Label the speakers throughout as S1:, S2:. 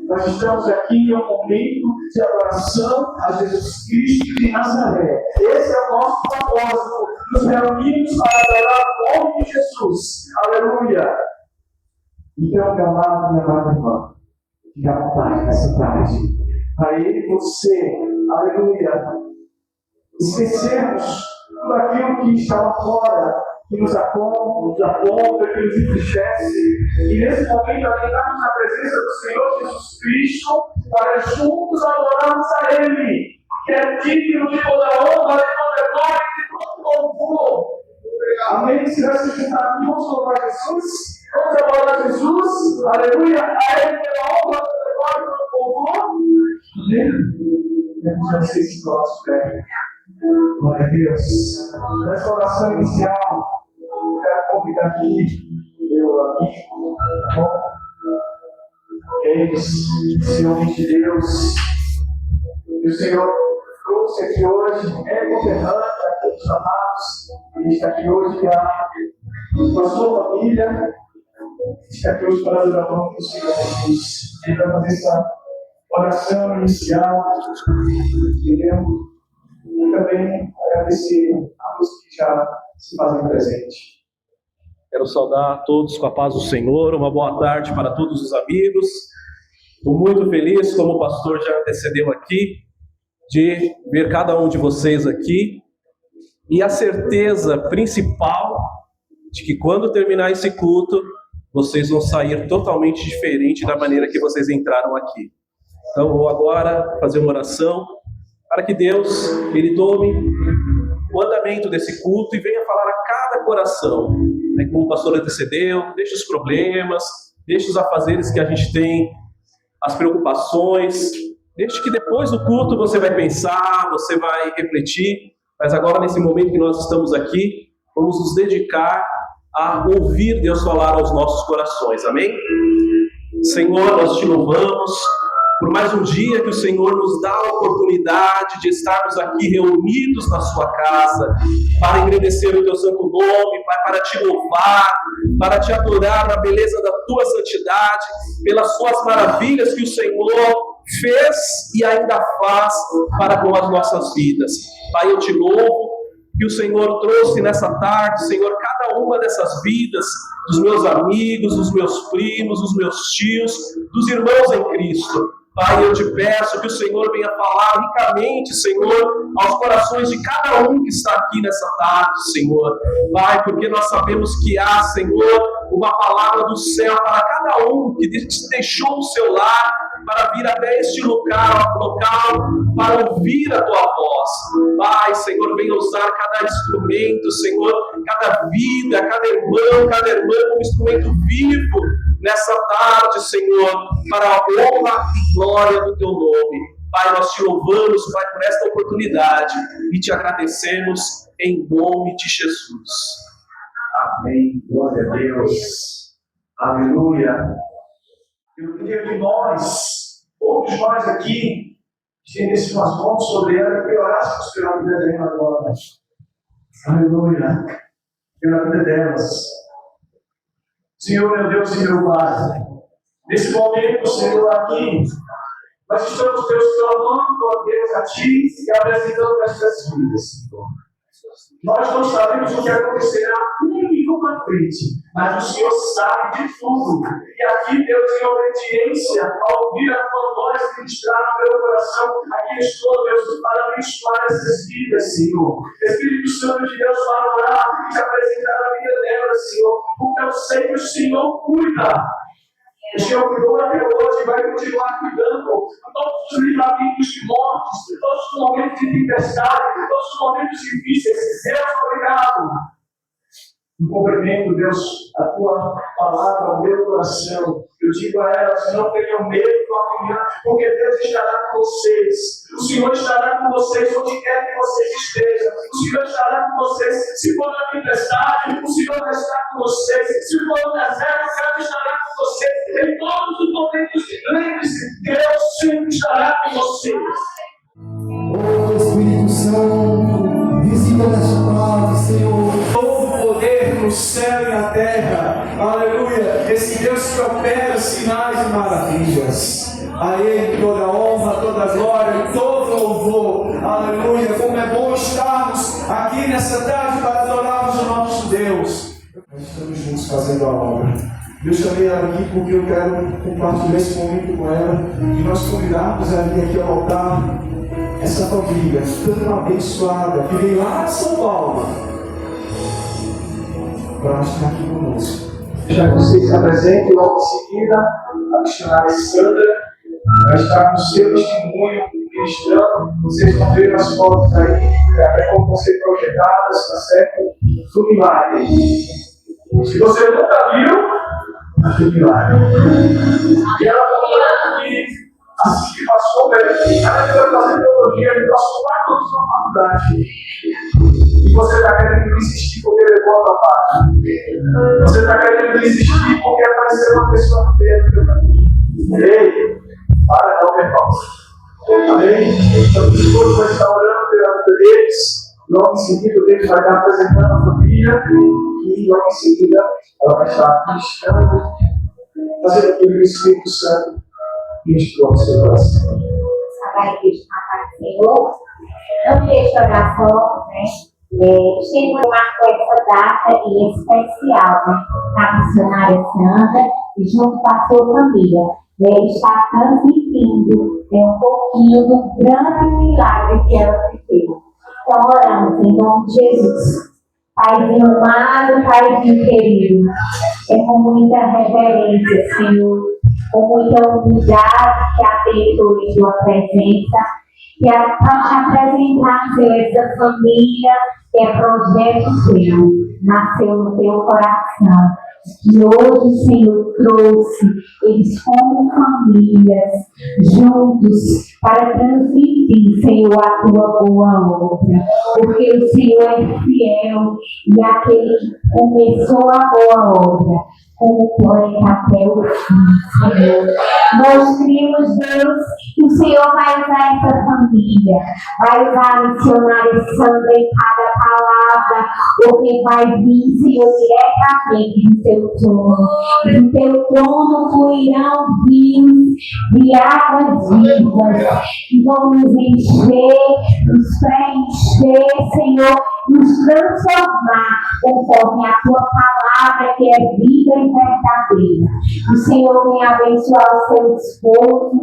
S1: Nós estamos aqui em um momento de adoração a Jesus Cristo de Nazaré. Esse é o nosso propósito. Nos reunimos para adorar o nome de Jesus. Aleluia! Então, meu amado, minha amada irmã, fique à vontade nessa tarde. Para ele e você, aleluia, esquecermos tudo aquilo que está lá fora, que nos aponta, que nos entristece, e nesse momento adentrarmos na presença do Senhor Jesus Cristo, para juntos adorarmos a Ele, que é digno de toda honra, de toda glória e de todo louvor. Amém? Se nós se juntar aqui, vamos louvar Jesus, vamos adorar Jesus, aleluia, a Ele pela honra, pela glória e pelo louvor. Amém? Vamos vencer esse nosso pé. Glória a Deus. Nessa oração inicial, eu quero convidar aqui meu amigo, tá bom? Esse homem de Deus, que o Senhor trouxe aqui hoje, é governante aqui dos amados, ele está aqui hoje com a sua família, está aqui hoje para adorar o nome do Senhor Jesus. Ele vai fazer essa oração inicial, entendeu? E também agradecer a todos que já se fazem presente.
S2: Quero saudar a todos com a paz do Senhor, uma boa tarde para todos os amigos. Estou muito feliz, como o pastor já antecedeu aqui, de ver cada um de vocês aqui. E a certeza principal de que quando terminar esse culto, vocês vão sair totalmente diferente da maneira que vocês entraram aqui. Então, vou agora fazer uma oração para que Deus, Ele tome o andamento desse culto e venha falar a cada coração, né, como o pastor antecedeu, deixe os problemas, deixe os afazeres que a gente tem, as preocupações, deixe que depois do culto você vai pensar, você vai refletir, mas agora nesse momento que nós estamos aqui, vamos nos dedicar a ouvir Deus falar aos nossos corações, amém? Senhor, nós te louvamos por mais um dia que o Senhor nos dá a oportunidade de estarmos aqui reunidos na sua casa, para engrandecer o teu santo nome, para te louvar, para te adorar na beleza da tua santidade, pelas suas maravilhas que o Senhor fez e ainda faz para com as nossas vidas. Pai, eu te louvo que o Senhor trouxe nessa tarde, Senhor, cada uma dessas vidas, dos meus amigos, dos meus primos, dos meus tios, dos irmãos em Cristo. Pai, eu te peço que o Senhor venha falar ricamente, Senhor, aos corações de cada um que está aqui nessa tarde, Senhor. Pai, porque nós sabemos que há, Senhor, uma palavra do céu para cada um que deixou o seu lar para vir até este local para ouvir a tua voz. Pai, Senhor, venha usar cada instrumento, Senhor, cada vida, cada irmã como instrumento vivo nessa tarde, Senhor, para a honra e glória do teu nome. Pai, nós te louvamos, Pai, por esta oportunidade e te agradecemos em nome de Jesus.
S1: Amém. Glória a Deus. Aleluia. Eu queria que todos nós aqui, estendêssemos as mãos sobre ela e orássemos pela vida dela agora. Aleluia. Pela vida delas. Senhor, meu Deus e meu Pai, nesse momento, Senhor, aqui, nós estamos, Deus, clamando a Deus a Ti e apresentando estas vidas, Senhor. Nós não sabemos o que acontecerá um minuto na frente, mas o Senhor sabe de tudo. E aqui, Deus, em obediência, ao ouvir a tua voz ministrar no meu coração, aqui estou, Deus, para abençoar essas vidas, Senhor. Espírito Santo de Deus, para orar e te apresentar a vida delas, Senhor, porque eu sei que o Senhor cuida. O Senhor cuidou até hoje e vai continuar cuidando de todos os livramentos de mortes, de todos os momentos de tempestade, de todos os momentos difíceis. Deus, obrigado. No cumprimento, Deus, a tua palavra ao meu coração. Eu digo a elas, não tenham medo do amanhã, porque Deus estará com vocês. O Senhor estará com vocês onde quer que vocês estejam. O Senhor estará com vocês. Se for na tempestade, o Senhor estará com vocês. Se for no deserto, o Senhor estará com vocês. Em todos os momentos, lembre-se, Deus sempre estará com vocês.
S3: Oh Espírito Santo, visita nesta palavra, Senhor.
S1: Todo poder no céu e na terra, aleluia. Esse Deus que opera sinais e maravilhas.
S3: A Ele toda honra, toda glória, todo louvor. Aleluia. Como é bom estarmos aqui nessa tarde para adorarmos o nosso Deus. Nós estamos juntos fazendo a obra. Eu chamei ela aqui porque eu quero compartilhar esse momento com ela e nós convidarmos ela aqui ao altar, essa família tão abençoada que veio lá de São Paulo para estar aqui conosco.
S1: Já que vocês se apresentem, logo em seguida, a missionária Sandra vai estar no seu testemunho ministrando. Vocês vão ver as fotos aí, até como vão ser projetadas, tá certo? Do milagre. Se você nunca viu, do milagre. E ela falou que assim que passou, ela vai fazer teologia, ele passou 4 anos na faculdade. E você está querendo insistir porque levou a parte. Você está querendo insistir porque apareceu uma pessoa no meio do teu caminho. Ei, para não, irmão. Amém? Então, todos vão estar orando pela vida deles. Logo em seguida, Deus vai estar apresentando a família. E logo em seguida, ela vai estar ministrando, fazendo aquilo que o Espírito Santo ministrou no seu coração.
S4: Sabai Cristo na paz do Senhor. Não deixe oração, né? Chega marcou essa data e especial, né? A missionária Sandra e junto com a sua família. Está transmitindo um pouquinho do grande milagre que ela viveu. Então, oramos em nome de Jesus. Paizinho amado, Paizinho querido, com muita reverência, Senhor, com muita humildade que atento em Tua presença, que a te apresentar, Senhor, essa família que é projeto Teu, nasceu no Teu coração. Que hoje, Senhor, trouxe eles como famílias juntos para transmitir, Senhor, a Tua boa obra. Porque o Senhor é fiel e aquele que começou a boa obra, como planta até o fim, Senhor. Nós cremos, Deus, que o Senhor vai usar essa família, vai usar a missionária Sandra em cada palavra, porque vai vir, Senhor, diretamente do Teu trono. Do Teu trono fluirão rios de águas vivas, que vão nos encher, nos preencher, Senhor, nos transformar conforme a Tua palavra que é viva e verdadeira. O Senhor vem abençoar o seu esposo,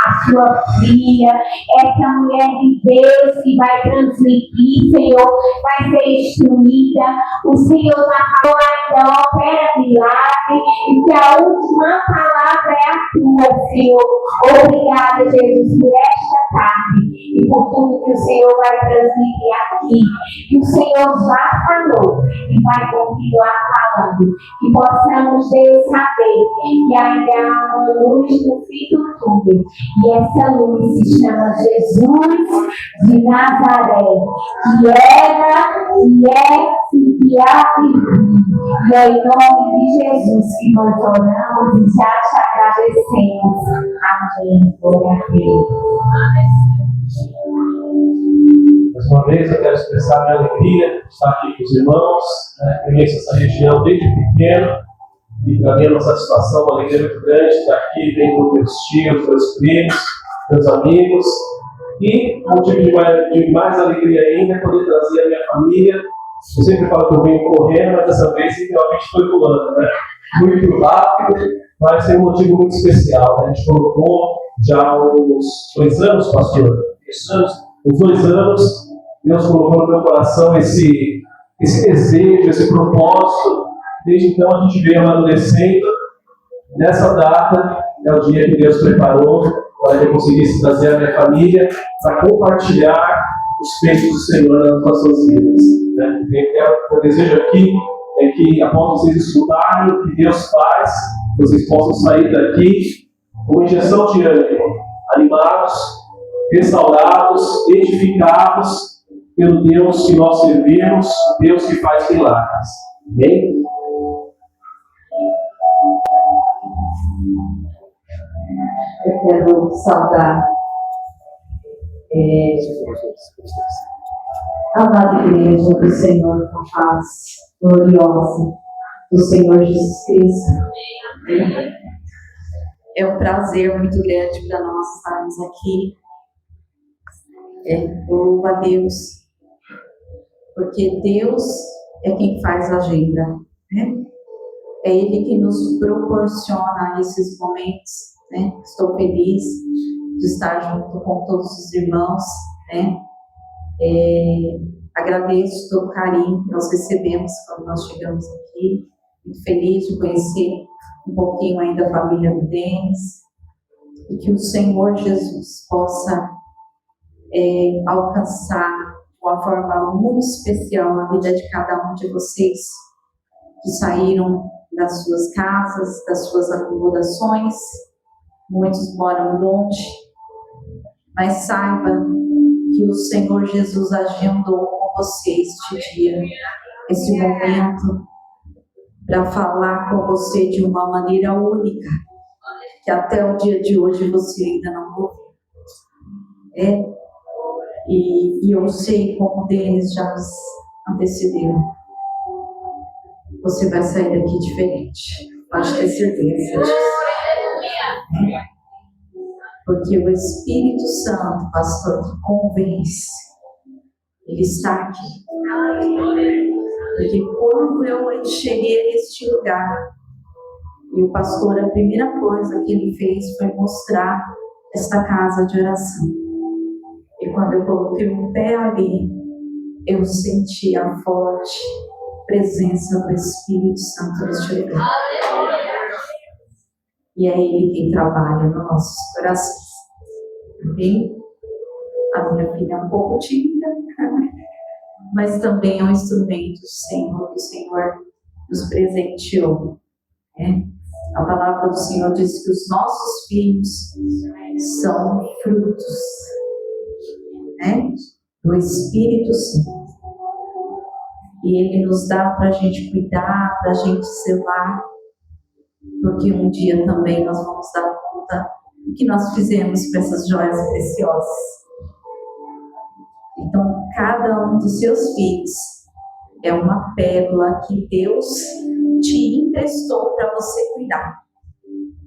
S4: a sua filha, essa mulher de Deus que vai transmitir, Senhor, vai ser instruída. O Senhor na palavra ainda opera milagre e que a última palavra é a Tua, Senhor. Obrigada, Jesus, por esta tarde e por tudo que o Senhor vai transmitir aqui. Que o Senhor já falou e vai continuar falando. Que possamos, Deus, saber que ainda há uma luz no fim do túnel. E essa luz se chama Jesus de Nazaré, que era, que é e que há de vir. E é em nome de Jesus que nós oramos e já te agradecemos. Amém. Glória a Deus.
S2: Mais uma vez, eu quero expressar minha alegria de estar aqui com os irmãos. Conheço essa região desde pequeno e para mim é uma satisfação, uma alegria muito grande estar aqui vendo meus tios, meus primos, meus amigos. E motivo de mais alegria ainda é poder trazer a minha família. Eu sempre falo que eu venho correndo, mas dessa vez realmente foi pulando, né? Muito rápido, mas tem um motivo muito especial. A gente colocou já uns 2 anos, pastor, uns 2 anos, Deus colocou no meu coração esse desejo, esse propósito. Desde então a gente veio amadurecendo. Nessa data é o dia que Deus preparou para que eu conseguisse trazer a minha família para compartilhar os feitos do Senhor nas nossas vidas. O desejo aqui é que, após vocês escutarem o que Deus faz, vocês possam sair daqui com uma injeção de ânimo, animados, restaurados, edificados pelo Deus que nós servimos, Deus que faz milagres. Amém?
S4: Eu quero saudar a amada igreja do Senhor com paz gloriosa do Senhor Jesus Cristo.
S5: É um prazer muito grande para nós estarmos aqui. Eu louvo a Deus, porque Deus é quem faz a agenda, né? É Ele que nos proporciona esses momentos, né? Estou feliz de estar junto com todos os irmãos, né? Agradeço todo o carinho que nós recebemos quando nós chegamos aqui. Muito feliz de conhecer um pouquinho ainda a família do Denis. E que o Senhor Jesus possa alcançar de uma forma muito especial a vida de cada um de vocês que saíram das suas casas, das suas acomodações. Muitos moram longe, mas saiba que o Senhor Jesus agendou com você este dia, esse momento, para falar com você de uma maneira única, que até o dia de hoje você ainda não ouviu. E eu sei como o Denis já nos antecedeu. Você vai sair daqui diferente. Pode ter certeza disso. Porque o Espírito Santo, pastor, que convence, ele está aqui. Porque quando eu cheguei neste lugar, e o pastor, a primeira coisa que ele fez foi mostrar esta casa de oração. E quando eu coloquei o pé ali, eu senti a forte presença do Espírito Santo neste lugar. E é Ele quem trabalha nos nossos corações. Amém? A minha filha é um pouco tímida, mas também é um instrumento do Senhor, que o Senhor nos presenteou. Né? A palavra do Senhor diz que os nossos filhos são frutos, né, do Espírito Santo. E Ele nos dá para a gente cuidar, para a gente zelar, porque um dia também nós vamos dar conta do que nós fizemos com essas joias preciosas. Então, cada um dos seus filhos é uma pérola que Deus te emprestou para você cuidar.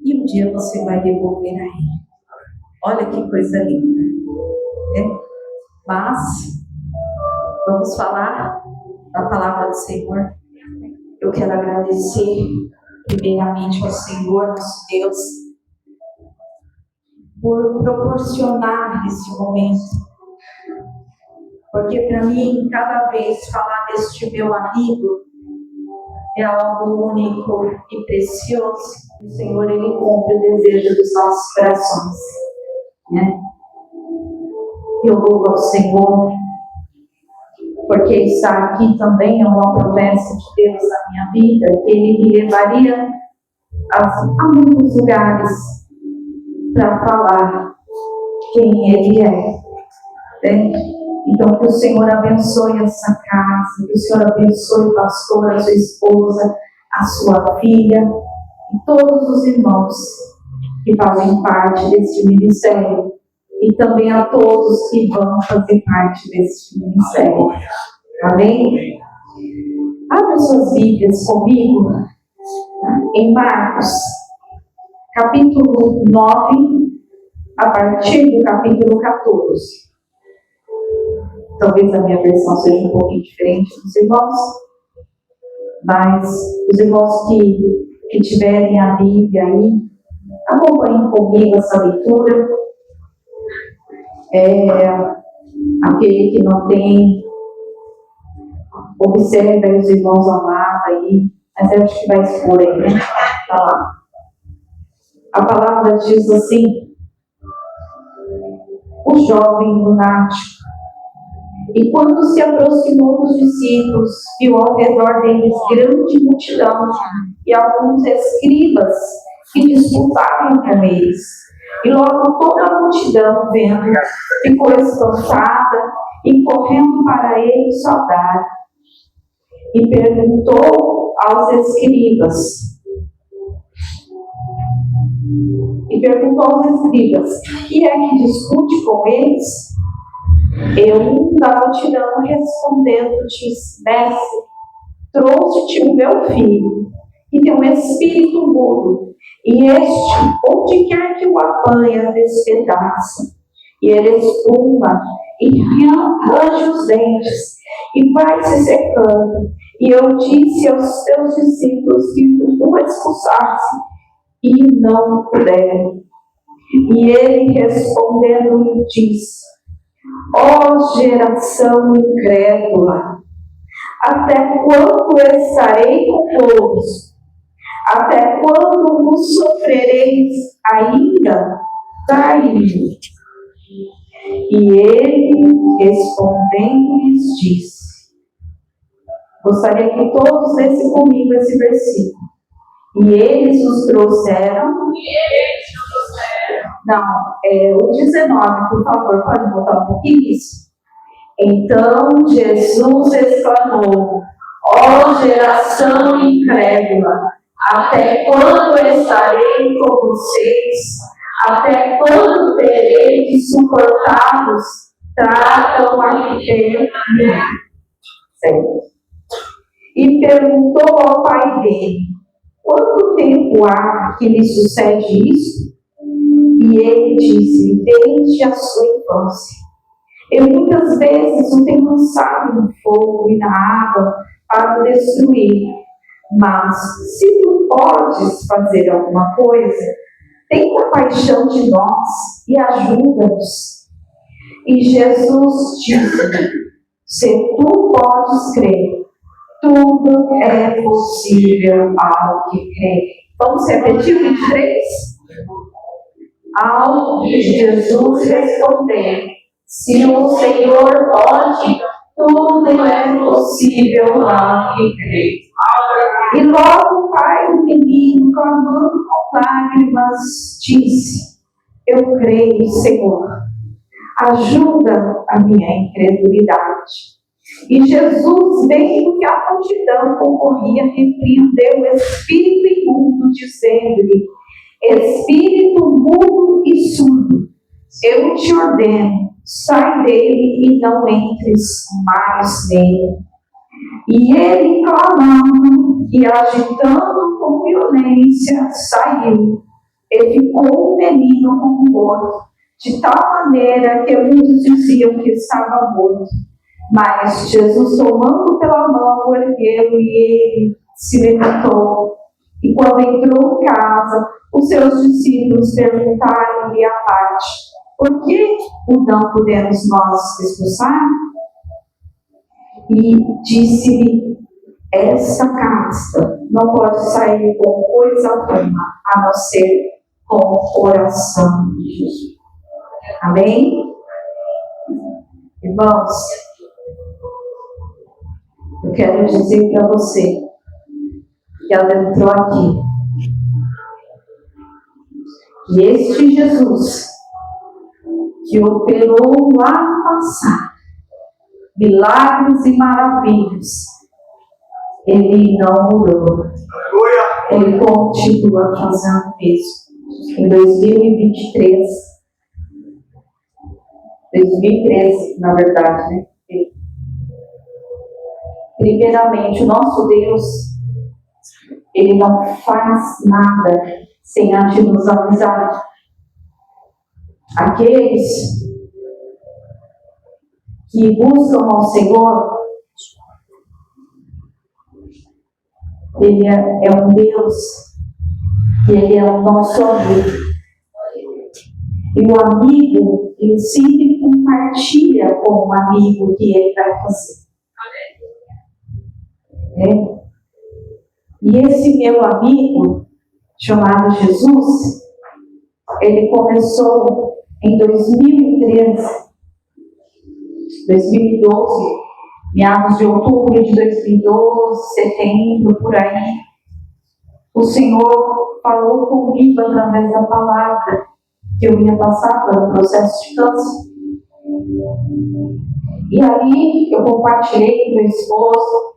S5: E um dia você vai devolver a Ele. Olha que coisa linda, né? Mas, vamos falar da palavra do Senhor. Eu quero agradecer primeiramente ao Senhor, nosso Deus, por proporcionar esse momento. Porque para mim, cada vez falar deste meu amigo é algo único e precioso. O Senhor, Ele cumpre o desejo dos nossos corações, né? Eu louvo ao Senhor, porque estar aqui também é uma promessa de Deus na minha vida, que Ele me levaria a muitos lugares para falar quem Ele é. Né? Então, que o Senhor abençoe essa casa, que o Senhor abençoe o pastor, a sua esposa, a sua filha, e todos os irmãos que fazem parte deste ministério, e também a todos que vão fazer parte deste ministério. Amém? Abra suas Bíblias comigo em Marcos, capítulo 9, a partir do capítulo 14. Talvez a minha versão seja um pouquinho diferente dos irmãos, mas os irmãos que tiverem a Bíblia aí, acompanhem comigo essa leitura. Aquele que não tem, observe aí os irmãos amados aí, mas eu acho que vai expor aí, né? Tá lá. A palavra diz assim: o jovem lunático, e quando se aproximou dos discípulos, viu ao redor deles grande multidão e alguns escribas que disputavam com eles. E logo toda a multidão, vendo, ficou espantada e correndo para ele saudar. E perguntou aos escribas, que é que discute com eles? E um da multidão respondendo disse: Mestre, trouxe-te o meu filho, que tem um espírito mudo, E este, onde quer que o apanha, despedaça. E ele espuma e arranja os dentes e vai se secando. E eu disse aos teus discípulos que o expulsasse, e não puderam. E ele respondendo lhe disse: ó geração incrédula, até quando estarei convosco? Até quando vos sofrereis ainda? Dai-me. E ele respondendo lhes disse: gostaria que todos lessem comigo esse versículo. E eles os trouxeram. Não, o 19, por favor, pode botar um pouquinho isso. Então Jesus exclamou: ó geração incrédula, até quando estarei com vocês? Até quando terei de suportá-los? Tragam aqui certo. E perguntou ao pai dele: quanto tempo há que lhe sucede isso? E ele disse: desde a sua infância. Eu muitas vezes o tenho lançado no fogo e na água para o destruir. Mas se tu podes fazer alguma coisa, tem compaixão de nós e ajuda-nos. E Jesus disse: se tu podes crer, tudo é possível ao que crê. Vamos repetir o 23? Ao que Jesus respondeu: se o Senhor pode, tudo é possível ao que crê. E logo o pai do menino, clamando com lágrimas, disse: eu creio, Senhor, ajuda a minha incredulidade. E Jesus, vendo que a multidão concorria, repreendeu o espírito imundo, dizendo-lhe: espírito mudo e surdo, eu te ordeno, sai dele e não entres mais nele. E ele, clamando e agitando com violência, saiu e ficou o menino como morto, de tal maneira que muitos diziam que estava morto. Mas Jesus, tomando pela mão, ergueu e ele se levantou. E quando entrou em casa, os seus discípulos perguntaram-lhe à parte: por que o não podemos nós expulsar? E disse-lhe: essa casta não pode sair com coisa alguma, a não ser com oração de Jesus. Amém? Irmãos, eu quero dizer para você que ela entrou aqui, que este Jesus que operou lá no passado milagres e maravilhas, ele não mudou. Ele continua fazendo isso. Em 2023, na verdade, né? Primeiramente, o nosso Deus, ele não faz nada sem antes nos avisar. Aqueles que buscam ao Senhor, ele é um Deus, que ele é o nosso amigo. E o amigo, ele sempre compartilha com o amigo o que ele vai fazer. E esse meu amigo, chamado Jesus, ele começou em 2013, 2012, meados de outubro de 2012, setembro, por aí. O Senhor falou comigo através da palavra que eu ia passar pelo processo de câncer. E aí eu compartilhei com meu esposo,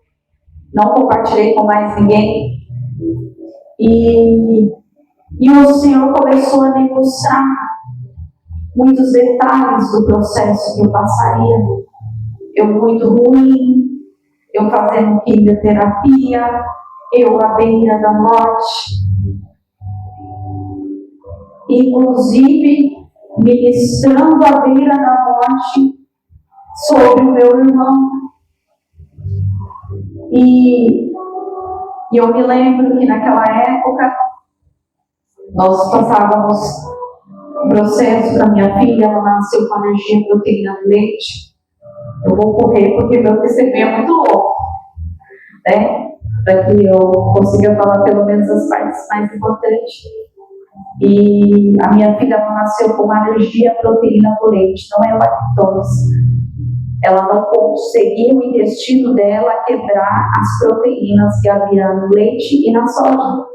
S5: não compartilhei com mais ninguém. E o Senhor começou a me mostrar muitos detalhes do processo que eu passaria. Eu muito ruim, eu fazendo quimioterapia, eu à beira da morte. inclusive ministrando à beira da morte sobre o meu irmão. E eu me lembro que naquela época nós passávamos um processo para minha filha, ela nasceu com alergia à proteína do leite. Eu vou correr porque meu testemunho é muito longo, né? Para que eu consiga falar pelo menos as partes mais importantes. E a minha filha ela nasceu com alergia à proteína do leite, não é lactose. Ela não conseguia o intestino dela quebrar as proteínas que havia no leite e na soja.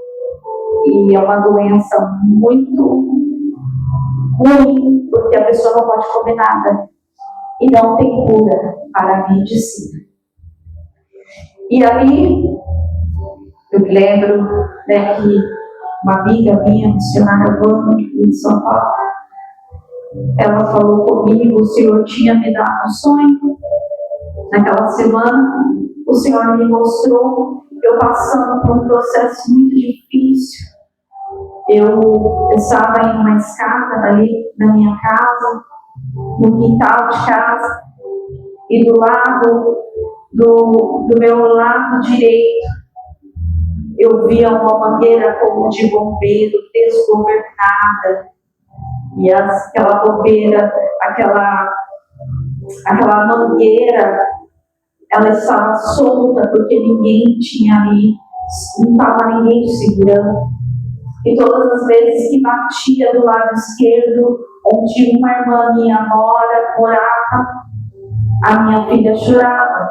S5: E é uma doença muito ruim, porque a pessoa não pode comer nada. E não tem cura para a medicina. E ali, eu me lembro, né, que uma amiga minha, missionária Vânia, em São Paulo, ela falou comigo, o Senhor tinha me dado um sonho. Naquela semana, o Senhor me mostrou eu passando por um processo muito difícil. Eu estava em uma escada ali na minha casa, no quintal de casa, e do lado do meu lado direito, eu via uma mangueira como de bombeiro desgovernada. E aquela bombeira, aquela mangueira, ela estava solta porque ninguém tinha ali, não estava ninguém segurando. E todas as vezes que batia do lado esquerdo, onde uma irmã minha morava, a minha filha chorava.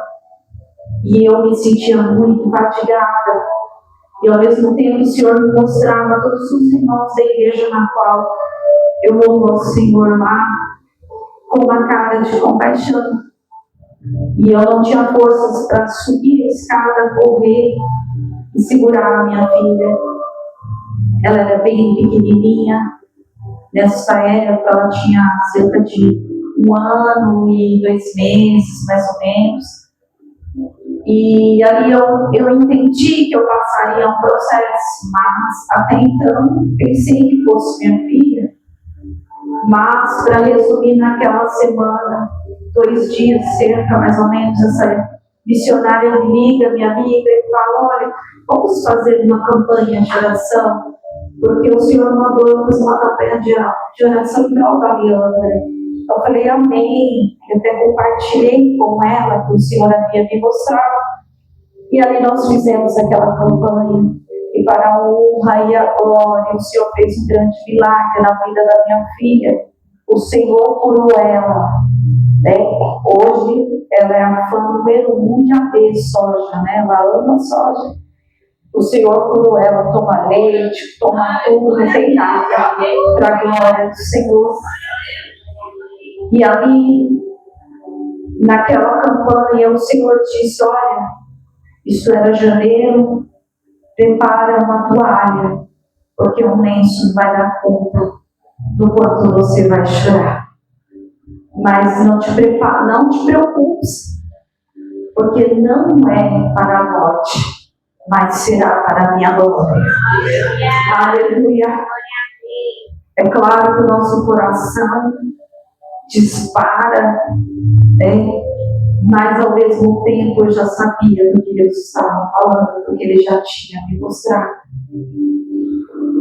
S5: E eu me sentia muito fatigada. E ao mesmo tempo o Senhor me mostrava todos os irmãos da igreja na qual eu louvo ao Senhor lá, com uma cara de compaixão. E eu não tinha forças para subir a escada, correr e segurar a minha filha. Ela era bem pequenininha. Nessa época ela tinha cerca de 1 ano e 2 meses, mais ou menos. E ali eu entendi que eu passaria um processo, mas até então pensei que fosse minha filha. Mas, para resumir, naquela semana, 2 dias cerca, mais ou menos, essa missionária me liga, minha amiga, e fala: olha, vamos fazer uma campanha de oração, porque o Senhor mandou eu fazer uma campanha de oração para a Mariana. Eu falei: amém. Eu até compartilhei com ela que o Senhor havia me mostrado. E ali nós fizemos aquela campanha. E para a honra e a glória, o Senhor fez um grande milagre na vida da minha filha. O Senhor curou ela. Né? Hoje, ela é a fã número 1 de AB soja, né? Ela ama soja. O Senhor curou ela, toma leite, toma tudo, não tem nada. Para a glória do Senhor. E ali, naquela campanha, o Senhor disse: olha, isso era janeiro, prepara uma toalha, porque um lenço não vai dar conta do quanto você vai chorar. Mas não te preocupes, porque não é para a morte, mas será para a minha glória. Aleluia. É claro que o nosso coração dispara, né? Mas ao mesmo tempo eu já sabia do que Deus estava falando, porque Ele já tinha me mostrado.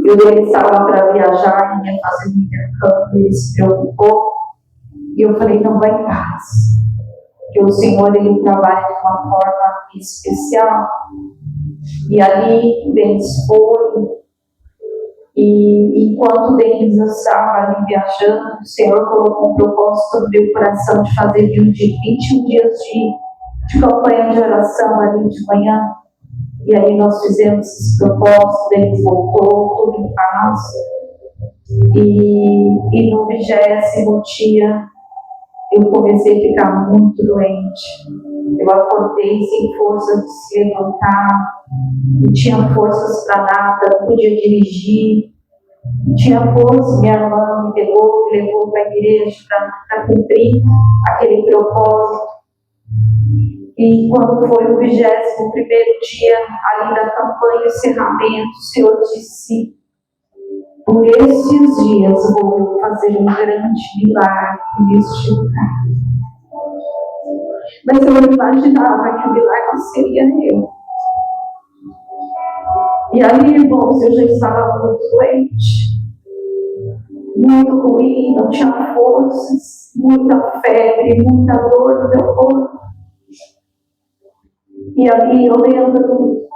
S5: Ele estava para viajar, ia fazer um intercâmbio, ele se preocupou. E eu falei: não vai em paz, que o Senhor Ele trabalha de uma forma especial. E ali Denis foi. E enquanto Denis estava ali viajando, o Senhor colocou um propósito no meu coração de fazer 21 dias de campanha de oração ali de manhã. E aí nós fizemos esse propósito, Denis voltou, tudo em paz. E no 20º dia, eu comecei a ficar muito doente. Eu acordei sem força de se levantar, não tinha forças para nada, não podia dirigir, não tinha força. Minha irmã me pegou, me levou para a igreja para cumprir aquele propósito. E quando foi o 21º dia ali da campanha, encerramento, o Senhor disse: por estes dias vou fazer um grande milagre neste lugar. Mas eu não imaginava que o milagre seria eu. E ali, irmãos, eu já estava muito doente, muito ruim, não tinha forças, muita febre, muita dor no meu corpo. E ali eu lembro,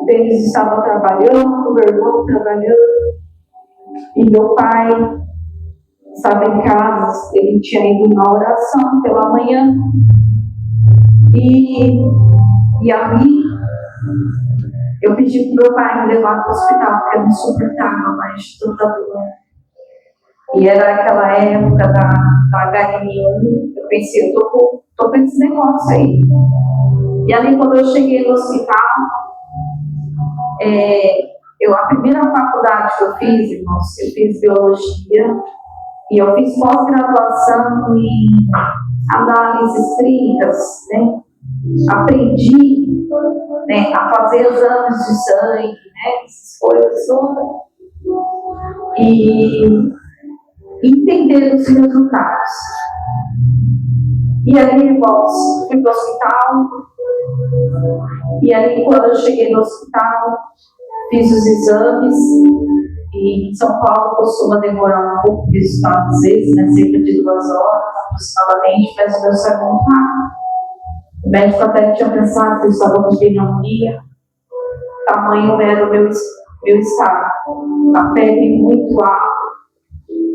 S5: eles estavam trabalhando, meu irmão trabalhando, e meu pai estava em casa, ele tinha ido na oração pela manhã. E ali eu pedi para o meu pai me levar para o hospital, porque eu não suportava mais de tanta dor. E era aquela época da H1N1, eu pensei, eu tô com esse negócio aí. E ali quando eu cheguei no hospital, a primeira faculdade que eu fiz, irmãos, eu fiz biologia, e eu fiz pós-graduação em análises clínicas, né? Aprendi, né, a fazer exames de sangue, né, essas coisas todas, e entender os resultados. E aí, irmãos, fui para o hospital, e aí quando eu cheguei no hospital, fiz os exames, e em São Paulo costuma demorar um pouco de resultado, às vezes, né, cerca de 2 horas aproximadamente, mas o meu saiu muito rápido. O médico até tinha pensado que eu estava com pneumonia, tamanho era o meu estado, a febre muito alta.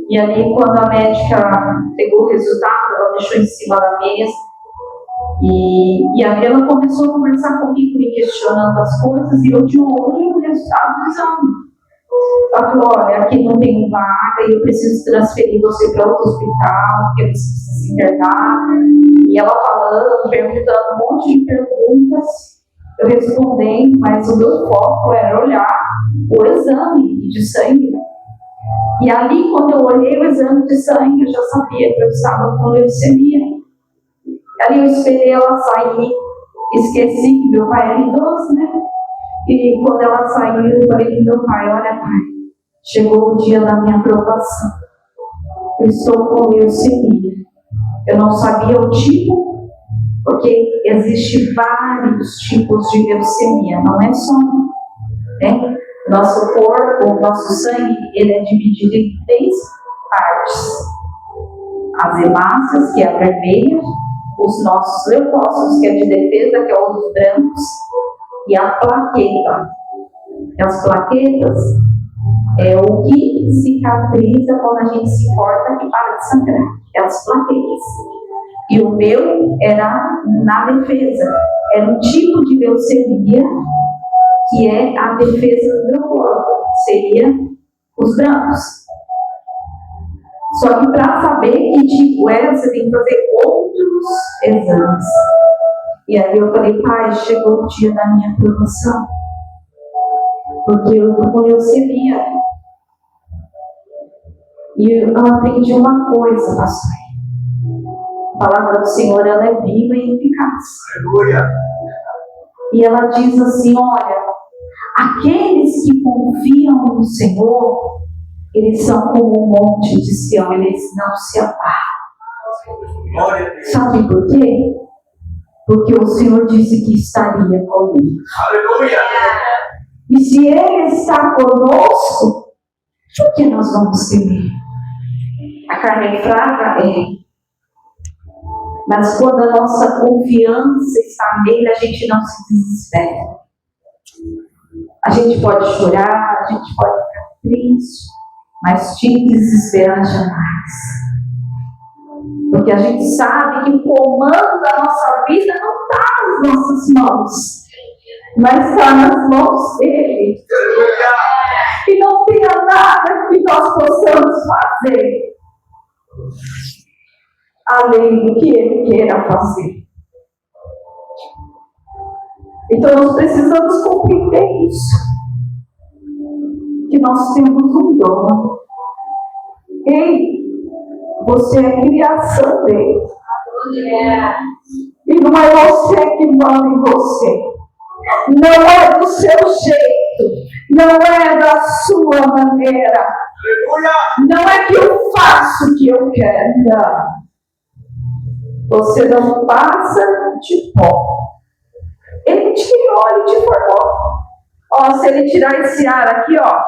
S5: E ali, quando a médica pegou o resultado, ela deixou em cima da mesa, e ali ela começou a conversar comigo, me questionando as coisas, e eu de olho no resultado do exame. Ela falou, olha, aqui não tem vaga, e eu preciso transferir você para outro hospital, porque você precisa se internar. E ela falando, perguntando um monte de perguntas, eu respondendo, mas o meu foco era olhar o exame de sangue. E ali, quando eu olhei o exame de sangue, eu já sabia que eu estava com leucemia. Ali eu esperei ela sair, esqueci que meu pai era idoso, né? E quando ela saiu, eu falei para meu pai, olha pai, chegou o dia da minha aprovação. Eu estou com leucemia. Eu não sabia o tipo, porque existem vários tipos de leucemia, não é só um, né? Nosso corpo, o nosso sangue, ele é dividido em 3 partes. As hemácias, que é a vermelha, os nossos leucócitos, que é de defesa, que é os brancos, e a plaqueta. As plaquetas é o que cicatriza quando a gente se corta e para de sangrar. É as plaquetas. E o meu era na defesa. Era um tipo de leucemia que é a defesa do meu corpo. Seria os brancos. Só que para saber que tipo é, você tem que fazer outros exames. E aí eu falei, pai, chegou o dia da minha aprovação. Porque eu estou com leucemia. E eu aprendi uma coisa, pastor. A palavra do Senhor, ela é viva e eficaz.
S1: Aleluia.
S5: E ela diz assim, olha, aqueles que confiam no Senhor, eles são como um monte de Sião, eles não se abalam.
S1: Glória a Deus.
S5: Sabe por quê? Porque o Senhor disse que estaria comigo.
S1: Aleluia.
S5: E se Ele está conosco, por que nós vamos temer? A carne é fraca? É. Mas quando a nossa confiança está nele, a gente não se desespera. A gente pode chorar, a gente pode ficar triste, mas te desesperar jamais. Porque a gente sabe que o comando da nossa vida não está nas nossas mãos, mas está nas mãos dele. E não tenha nada que nós possamos fazer além do que ele queira fazer. Então nós precisamos compreender isso, que nós temos um dom. Ei, você é criação dele. E não é você que manda em você. Não é do seu jeito, não é da sua maneira.
S1: Aleluia.
S5: Não é que eu faço o que eu quero, não. Você não passa de pó. Ele te criou, ele te formou. Ó, se ele tirar esse ar aqui, ó,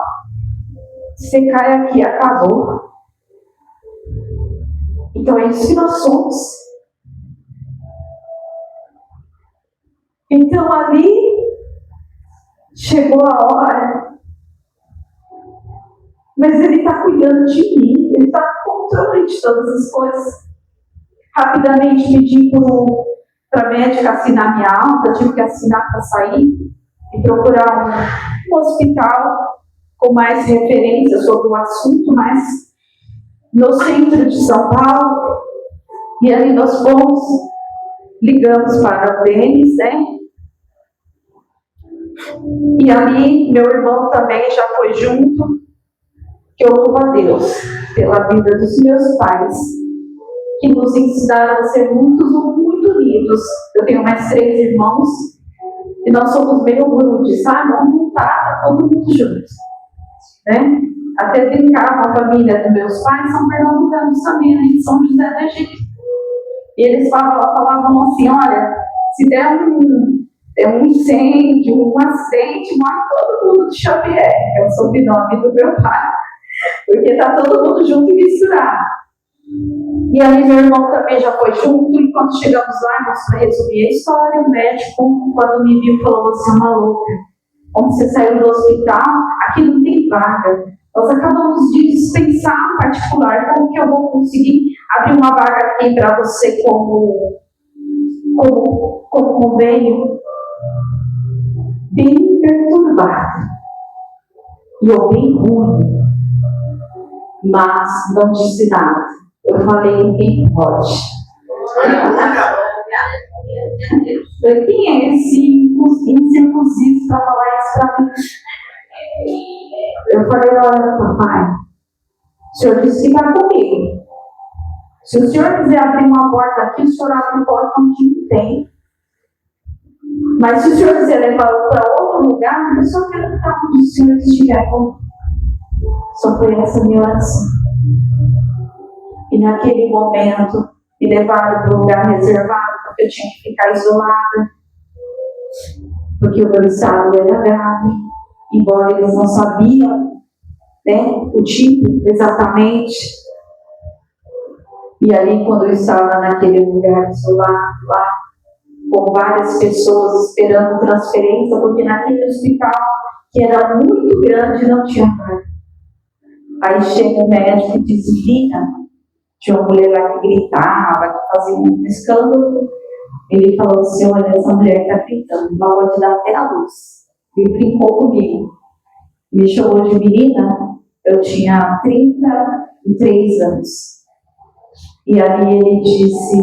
S5: você cai aqui, acabou. Então é isso que nós somos. Então ali chegou a hora, mas ele está cuidando de mim, ele está no controle de todas as coisas. Rapidamente pedi para a médica assinar minha alta, tive que assinar para sair e procurar um hospital com mais referência sobre o assunto, mas no centro de São Paulo. E ali nós fomos, ligamos para o Denis, né? E ali meu irmão também já foi junto, que eu louvo a Deus pela vida dos meus pais, que nos ensinaram a ser muito unidos. Eu tenho mais 3 irmãos e nós somos meio grude, sabe? Vamos tá todo mundo juntos, né? Até brincar com a família dos meus pais, São Pernambucanos também, em São José do Egito. E eles falavam assim, olha, se der um incêndio, um acidente, morre todo mundo de Xavier, que é o sobrenome do meu pai, porque está todo mundo junto e misturado. E aí meu irmão também já foi junto, e quando chegamos lá, nós para resumir a história, o médico, quando me viu, falou, você é uma louca. Como você saiu do hospital, aqui não tem vaga. Nós acabamos de dispensar um particular, como que eu vou conseguir abrir uma vaga aqui para você como convênio? Bem perturbado. E eu bem ruim. Mas não disse nada. Eu falei, ninguém pode. Quem é esse incircunciso para falar isso para mim? Eu falei, olha, papai, o senhor disse que vai comigo. Se o senhor quiser abrir uma porta aqui, o senhor abre uma porta onde não tem. Mas se o senhor quiser levar para outro lugar, eu só quero estar onde o senhor estiver bom. Só foi essa minha oração. E naquele momento, me levaram para um lugar reservado, porque eu tinha que ficar isolada, porque o meu estado era grave, embora eles não sabiam, né, o tipo exatamente. E ali, quando eu estava naquele lugar isolado, lá, com várias pessoas esperando transferência, porque naquele hospital, que era muito grande, não tinha vaga. Aí chega o médico e diz, Lina, tinha uma mulher lá que gritava, que fazia um escândalo. Ele falou assim, olha, essa mulher está gritando, ela pode dar até a luz. Ele brincou comigo. Me chamou de menina, eu tinha 33 anos. E ali ele disse,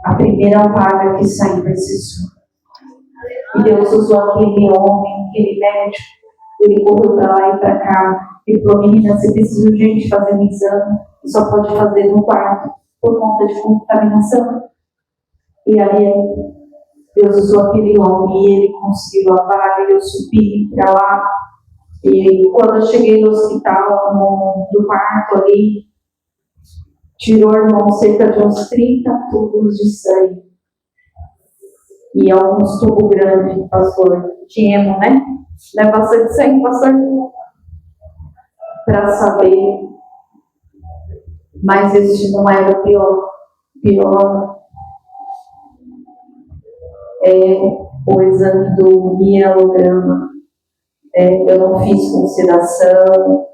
S5: a primeira vaga que saiu vai ser sua. E Deus usou aquele homem, aquele médico, ele correu para lá e para cá. Ele falou, menina, você precisa urgente fazer um exame, e só pode fazer no quarto, por conta de contaminação. E aí, Deus usou aquele homem, e ele conseguiu a vaga, e eu subi para lá. E quando eu cheguei no hospital, no quarto ali, tirou, irmão, cerca de uns 30 tubos de sangue. E alguns tubos grandes, pastor, de hemo, né? Leva bastante sangue, pastor, para saber. Mas este não era o pior. O pior é o exame do mielograma. Eu não fiz com sedação,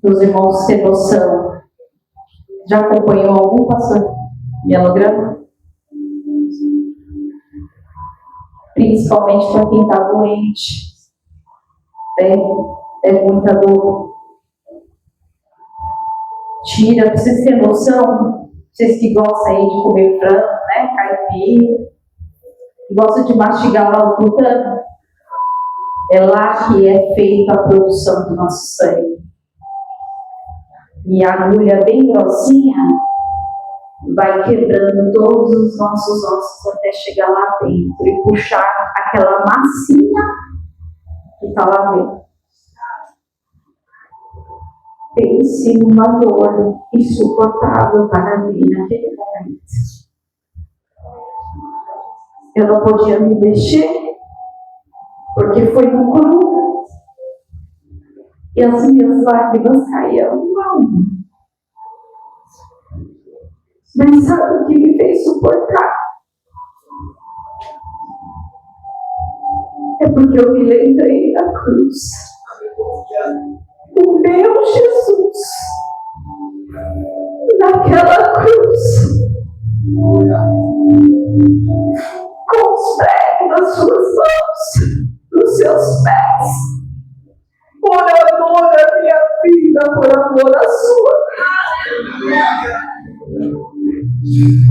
S5: os irmãos têm noção. Já acompanhou algum pastor mielograma? Principalmente para quem está doente. É muita dor. Tira, para vocês terem noção, vocês que gostam aí de comer frango, né, caipira, gostam de mastigar lá o glutano, é lá que é feita a produção do nosso sangue. E a agulha bem grossinha vai quebrando todos os nossos ossos até chegar lá dentro e puxar aquela massinha que está lá dentro. Pense numa dor insuportável para mim naquele momento. Eu não podia me mexer, porque foi no cru. E as minhas lágrimas caíam. Não. Mas sabe o que me fez suportar? É porque eu me lembrei da cruz. O meu Jesus, naquela cruz, com os pregos nas suas mãos, nos seus pés, por amor à minha vida, por amor à sua.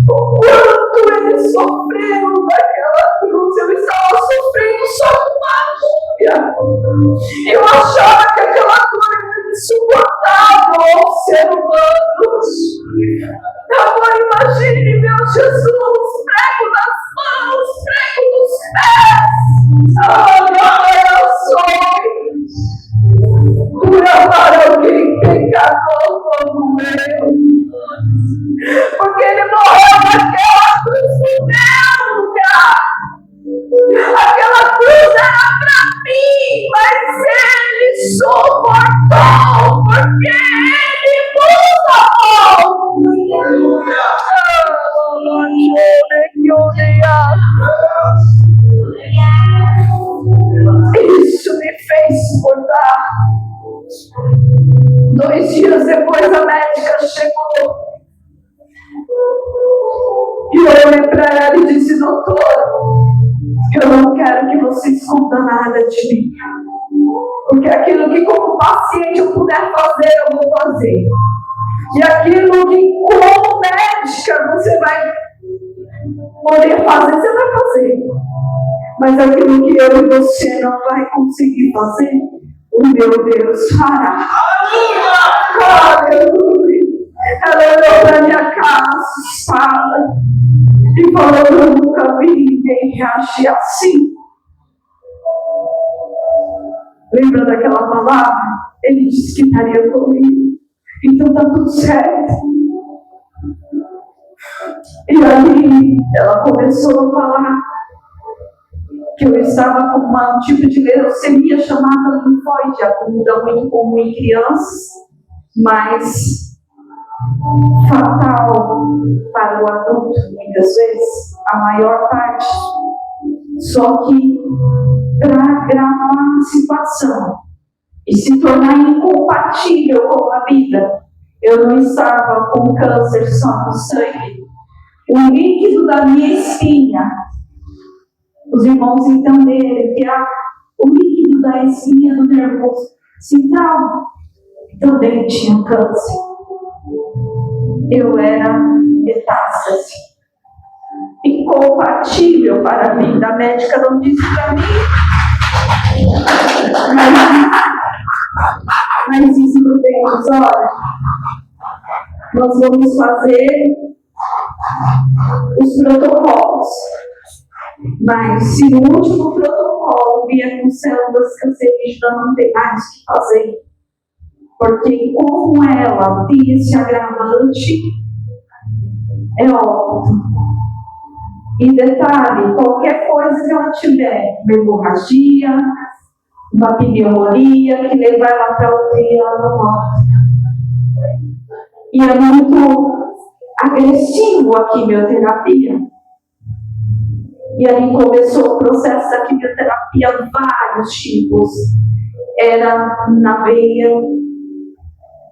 S5: O quanto ele sofreu naquela cruz, eu estava sofrendo só com uma. Eu achava que aquela dor era insuportável ao ser humano. Agora imagine, meu Jesus, prego nas mãos, prego nos pés. Agora eu sou por amar alguém pecador como eu. Porque ele morreu naquela cruz no meu lugar. Aquela cruz era para mim, mas ele suportou, porque ele nos amou. Isso me fez suportar. 2 dias depois a médica chegou. E eu olhei para ela e disse: doutor, eu não quero que você escuta nada de mim. Porque aquilo que como paciente eu puder fazer, eu vou fazer. E aquilo que como médica você vai poder fazer, você vai fazer. Mas aquilo que eu e você não vai conseguir fazer, o meu Deus fará. Aleluia! Ela olhou para minha cara assustada e falou: eu nunca vi ninguém reagir assim. Lembra daquela palavra? Ele disse que estaria comigo. Então tá tudo certo. E aí ela começou a falar que eu estava com um tipo de leucemia chamada linfóide, aguda, muito comum em crianças, mas fatal para o adulto, muitas vezes, a maior parte. Só que para agravar a situação e se tornar incompatível com a vida, eu não estava com câncer só no sangue. O líquido da minha espinha, os irmãos entenderam que o líquido da espinha do nervoso central também tinha câncer. Eu era metástase. Incompatível para mim. A médica não disse para mim. Mas disse para Deus: olha, nós vamos fazer os protocolos. Mas se no último protocolo vier com células cancerígenas, não tem mais o que fazer. Porque como ela tem esse agravante, é óbvio. E detalhe, qualquer coisa que ela tiver, uma hemorragia, uma pneumonia, que levar ela para UTI, ela não morre. E é muito agressivo a quimioterapia. E aí começou o processo da quimioterapia, vários tipos. Era na veia,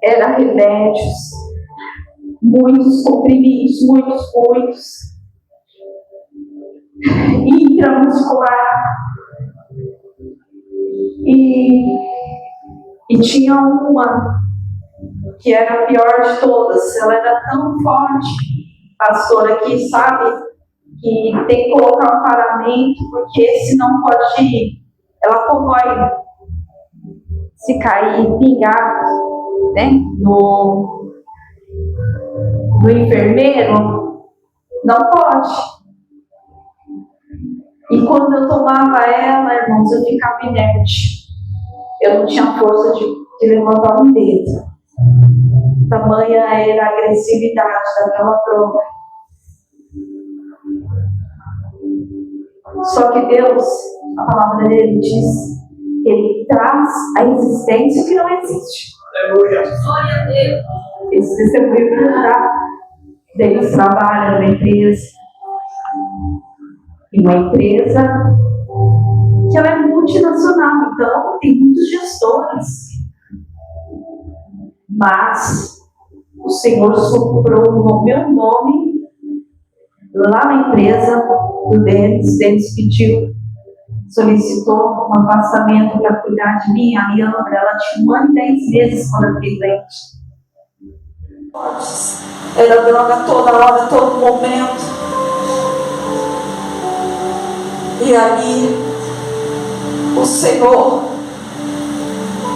S5: era remédios, muitos comprimidos, muitos. Intramuscular. E tinha uma que era a pior de todas. Ela era tão forte, pastora, que sabe que tem que colocar um paramento, porque senão pode ir. Ela corrói. Se cair, pingar, né, no enfermeiro, não pode. E quando eu tomava ela, irmãos, eu ficava inerte. Eu não tinha força de levantar um dedo. Tamanha era a agressividade daquela prova. Só que Deus, a palavra dele diz, ele traz a existência que não existe.
S1: Aleluia.
S5: Esse testemunho deles trabalham numa empresa. E uma empresa que ela é multinacional, então tem muitos gestores. Mas o Senhor soprou no meu nome lá na empresa do Denis. Denis pediu, solicitou um afastamento para cuidar de mim. A minha ela tinha 1 ano e 10 meses quando eu fiquei doente. Era droga toda hora, todo momento. E aí o Senhor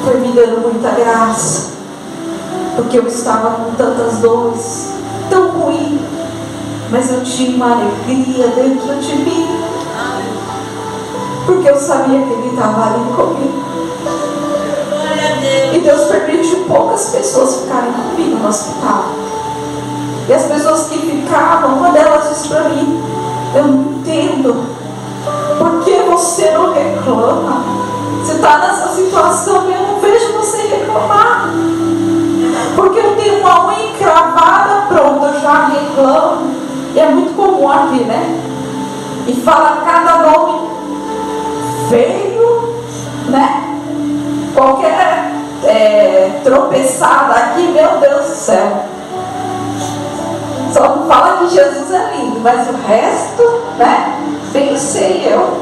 S5: foi me dando muita graça, porque eu estava com tantas dores, tão ruim, mas eu tinha uma alegria dentro de mim, porque eu sabia que Ele estava ali comigo. E Deus permitiu poucas pessoas ficarem comigo no hospital. E as pessoas que ficavam, uma delas disse para mim: eu não entendo, por que você não reclama? Você está nessa situação e eu não vejo você reclamar. Porque eu tenho uma unha encravada, pronto, eu já reclamo. E é muito comum aqui, né? E fala cada nome feio, né? Qualquer tropeçada aqui, meu Deus do céu. Só não fala que Jesus é lindo, mas o resto, né? Bem sei eu.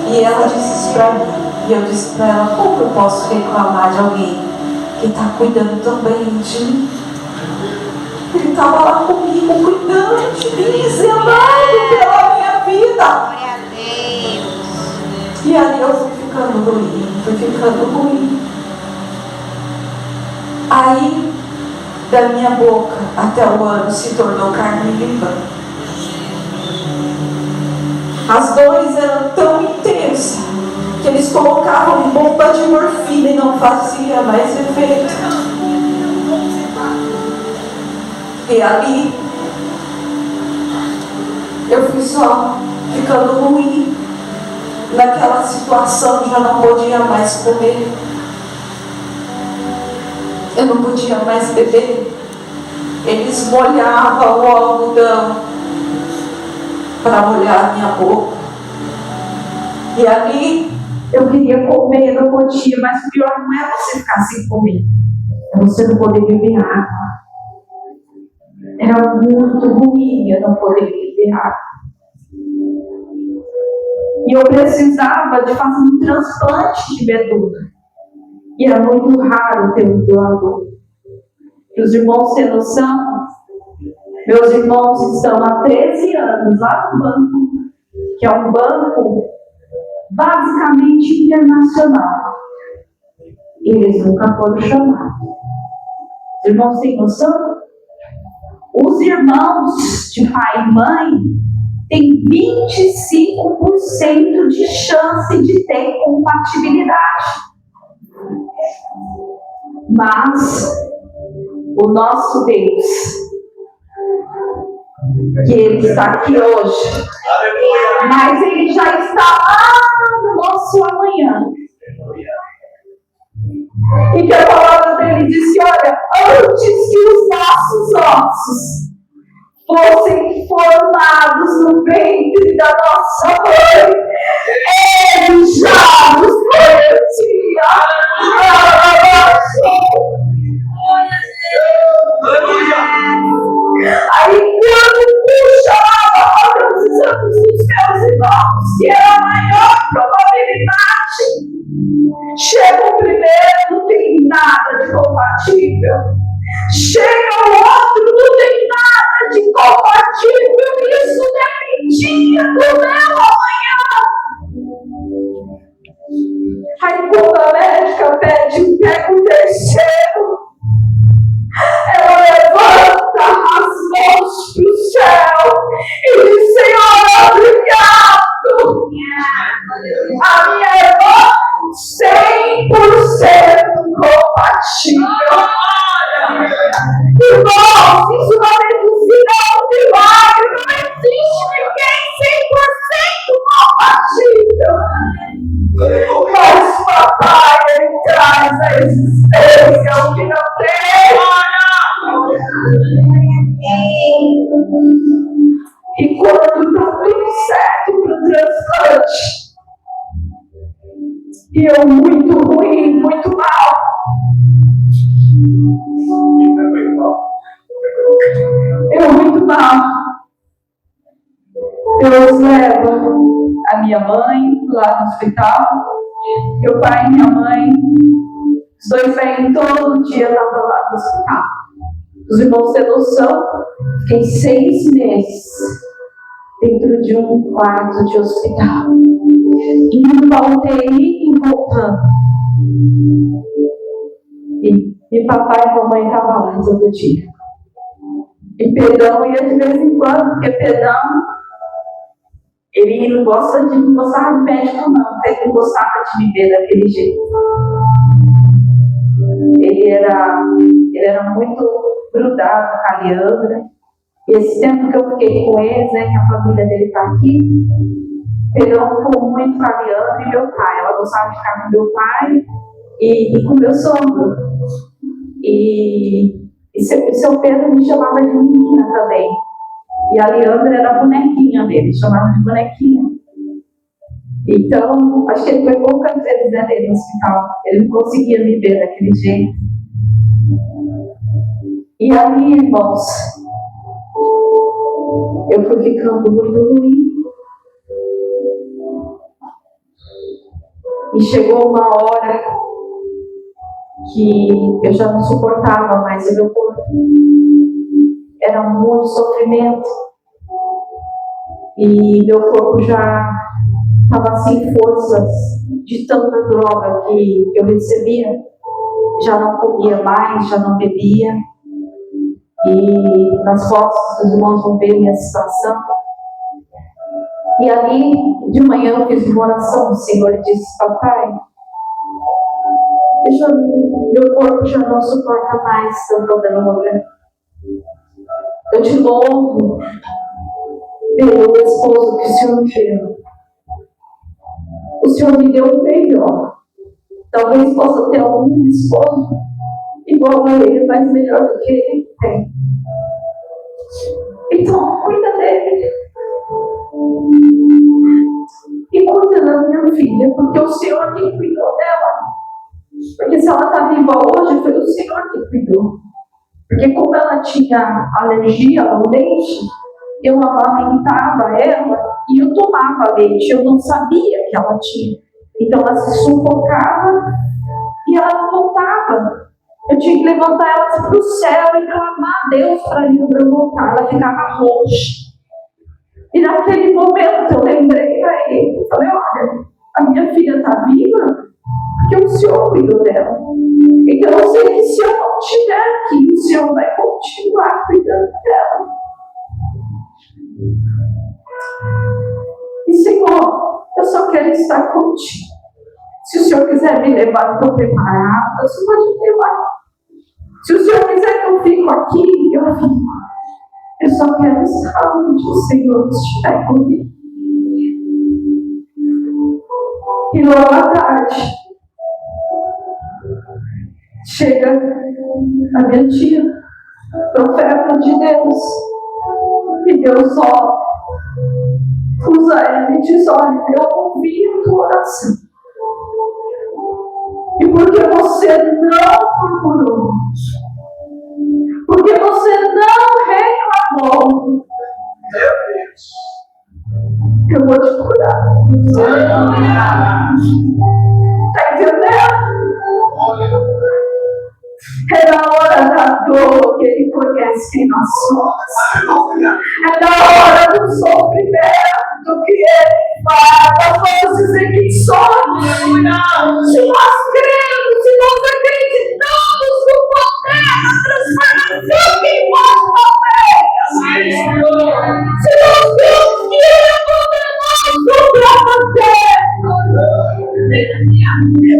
S5: E ela disse isso pra mim. E eu disse pra ela: como eu posso reclamar de alguém que está cuidando tão bem de mim? Ele estava lá comigo, cuidando de mim, zelando pela minha vida.
S4: Glória a Deus.
S5: E ali eu fui ficando ruim. Aí, da minha boca até o ano se tornou carne viva. As dores eram tão intensas que eles colocavam bomba de morfina e não fazia mais efeito. E ali eu fui só ficando ruim. Naquela situação já não podia mais comer, eu não podia mais beber. Eles molhavam o algodão para molhar a minha boca. E ali eu queria comer, não podia, mas o pior não é você ficar sem comer, é você não poder beber água. Era muito ruim eu não poder beber água. E eu precisava de fazer um transplante de medula. E era muito raro ter um doador. Para os irmãos terem noção, meus irmãos estão há 13 anos lá no banco, que é um banco basicamente internacional. Eles nunca foram chamados. Os irmãos têm noção? Os irmãos de pai e mãe têm 25% de chance de ter compatibilidade. Mas o nosso Deus, que Ele está aqui hoje, mas Ele já está lá no nosso amanhã. E que a palavra dele disse: olha, antes que os nossos ossos fossem formados no ventre da nossa mãe, Ele já nos conhecia. Aí quando tu chamava para os exames dos meus irmãos, que era a maior probabilidade, chega o primeiro, não tem nada de compatível. Chega o outro, não tem nada de compatível. Isso dependia do meu amanhã. Aí quando a médica pede, pega o terceiro, ela levanta as mãos para o céu e diz: Senhor, obrigado. A minha irmã E eu muito ruim, muito mal. Eu muito mal. Eu levo a minha mãe lá no hospital. Meu pai e minha mãe, os dois vêm todo dia lá no hospital. Os irmãos têm noção, fiquei 6 meses dentro de um quarto de hospital. Indo para a UTI e voltando. E papai e mamãe estavam lá todo dia. E Pedrão ia de vez em quando, porque Pedrão, ele não gostava de médico não, ele não gostava de viver daquele jeito. Ele era muito grudado com a Leandra. E esse tempo que eu fiquei com eles, né, que a família dele está aqui, Pedrão ficou muito com a Leandra e meu pai. Ela gostava de ficar com meu pai e com meu sogro. E seu Pedro me chamava de menina também. E a Leandra era a bonequinha dele, chamava de bonequinha. Então, acho que ele foi poucas vezes dele no hospital. Ele não conseguia me ver daquele jeito. E ali, irmãos, eu fui ficando muito ruim. E chegou uma hora que eu já não suportava mais o meu corpo. Era muito sofrimento. E meu corpo já estava sem forças de tanta droga que eu recebia. Já não comia mais, já não bebia. E nas fotos os irmãos vão ver minha situação. E ali, de manhã, eu fiz uma oração. O Senhor disse: papai, meu corpo já não suporta mais tanta droga. Eu te louvo pelo esposo que o Senhor me deu. O Senhor me deu o melhor. Talvez possa ter algum esposo igual a ele, mas melhor do que ele tem. Então, cuida dele. E cuida da minha filha, porque o Senhor que cuidou dela. Porque se ela está viva hoje, foi o Senhor que cuidou. Porque como ela tinha alergia ao leite, eu amamentava ela e eu tomava leite. Eu não sabia que ela tinha. Então ela se sufocava e ela não voltava. Eu tinha que levantar ela para o céu e clamar a Deus para a Leandra voltar. Ela ficava roxa. E naquele momento eu lembrei para ele. Falei: olha, a minha filha está viva porque o Senhor cuidou dela. Então eu sei que se eu não estiver aqui, o Senhor vai continuar cuidando dela. E Senhor, eu só quero estar contigo. Se o Senhor quiser me levar, eu estou preparada, o Senhor pode me levar. Se o Senhor quiser que eu fique aqui, eu fico. Eu só quero estar onde o Senhor estiver comigo. E logo à tarde, chega a minha tia, profeta de Deus, e Deus usa ela e diz: olha, eu ouvi a tua oração, e porque você não procurou, porque você não reclamou, eu vou te curar. Está entendendo? É na hora da dor que Ele conhece quem nós somos. É na hora do sofrimento que Ele fala. Nós vamos dizer quem somos. Se nós cremos, se nós acreditamos no poder da transformação que Ele pode fazer. Se nós cremos que Ele é poderoso para fazer.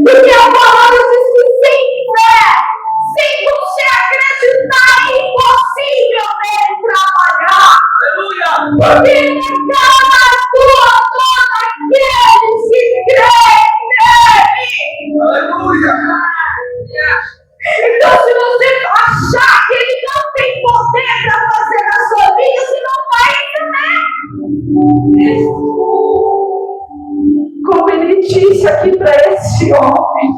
S5: Porque a palavra diz que sem fé, sem você acreditar, é impossível nele trabalhar. Porque ele dá a tua dor àqueles que creem nele. Aleluia. Então, se você achar que ele não tem poder para fazer na sua vida, você não vai entender. Como ele disse aqui para esse esse homem.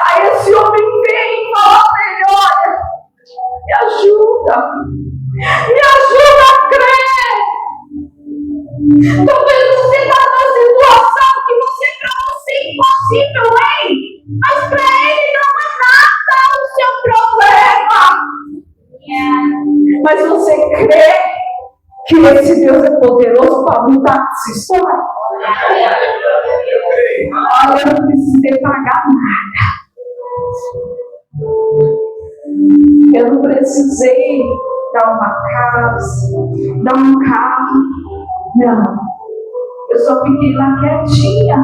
S5: Aí esse homem vem e fala para ele: olha, me ajuda a crer. Talvez você está numa situação que para você é impossível, hein? Mas para ele não é nada o seu problema. Mas você crê que esse Deus é poderoso para mudar essa história? Olha, eu não precisei pagar nada. Eu não precisei dar uma casa, dar um carro. Não. Eu só fiquei lá quietinha,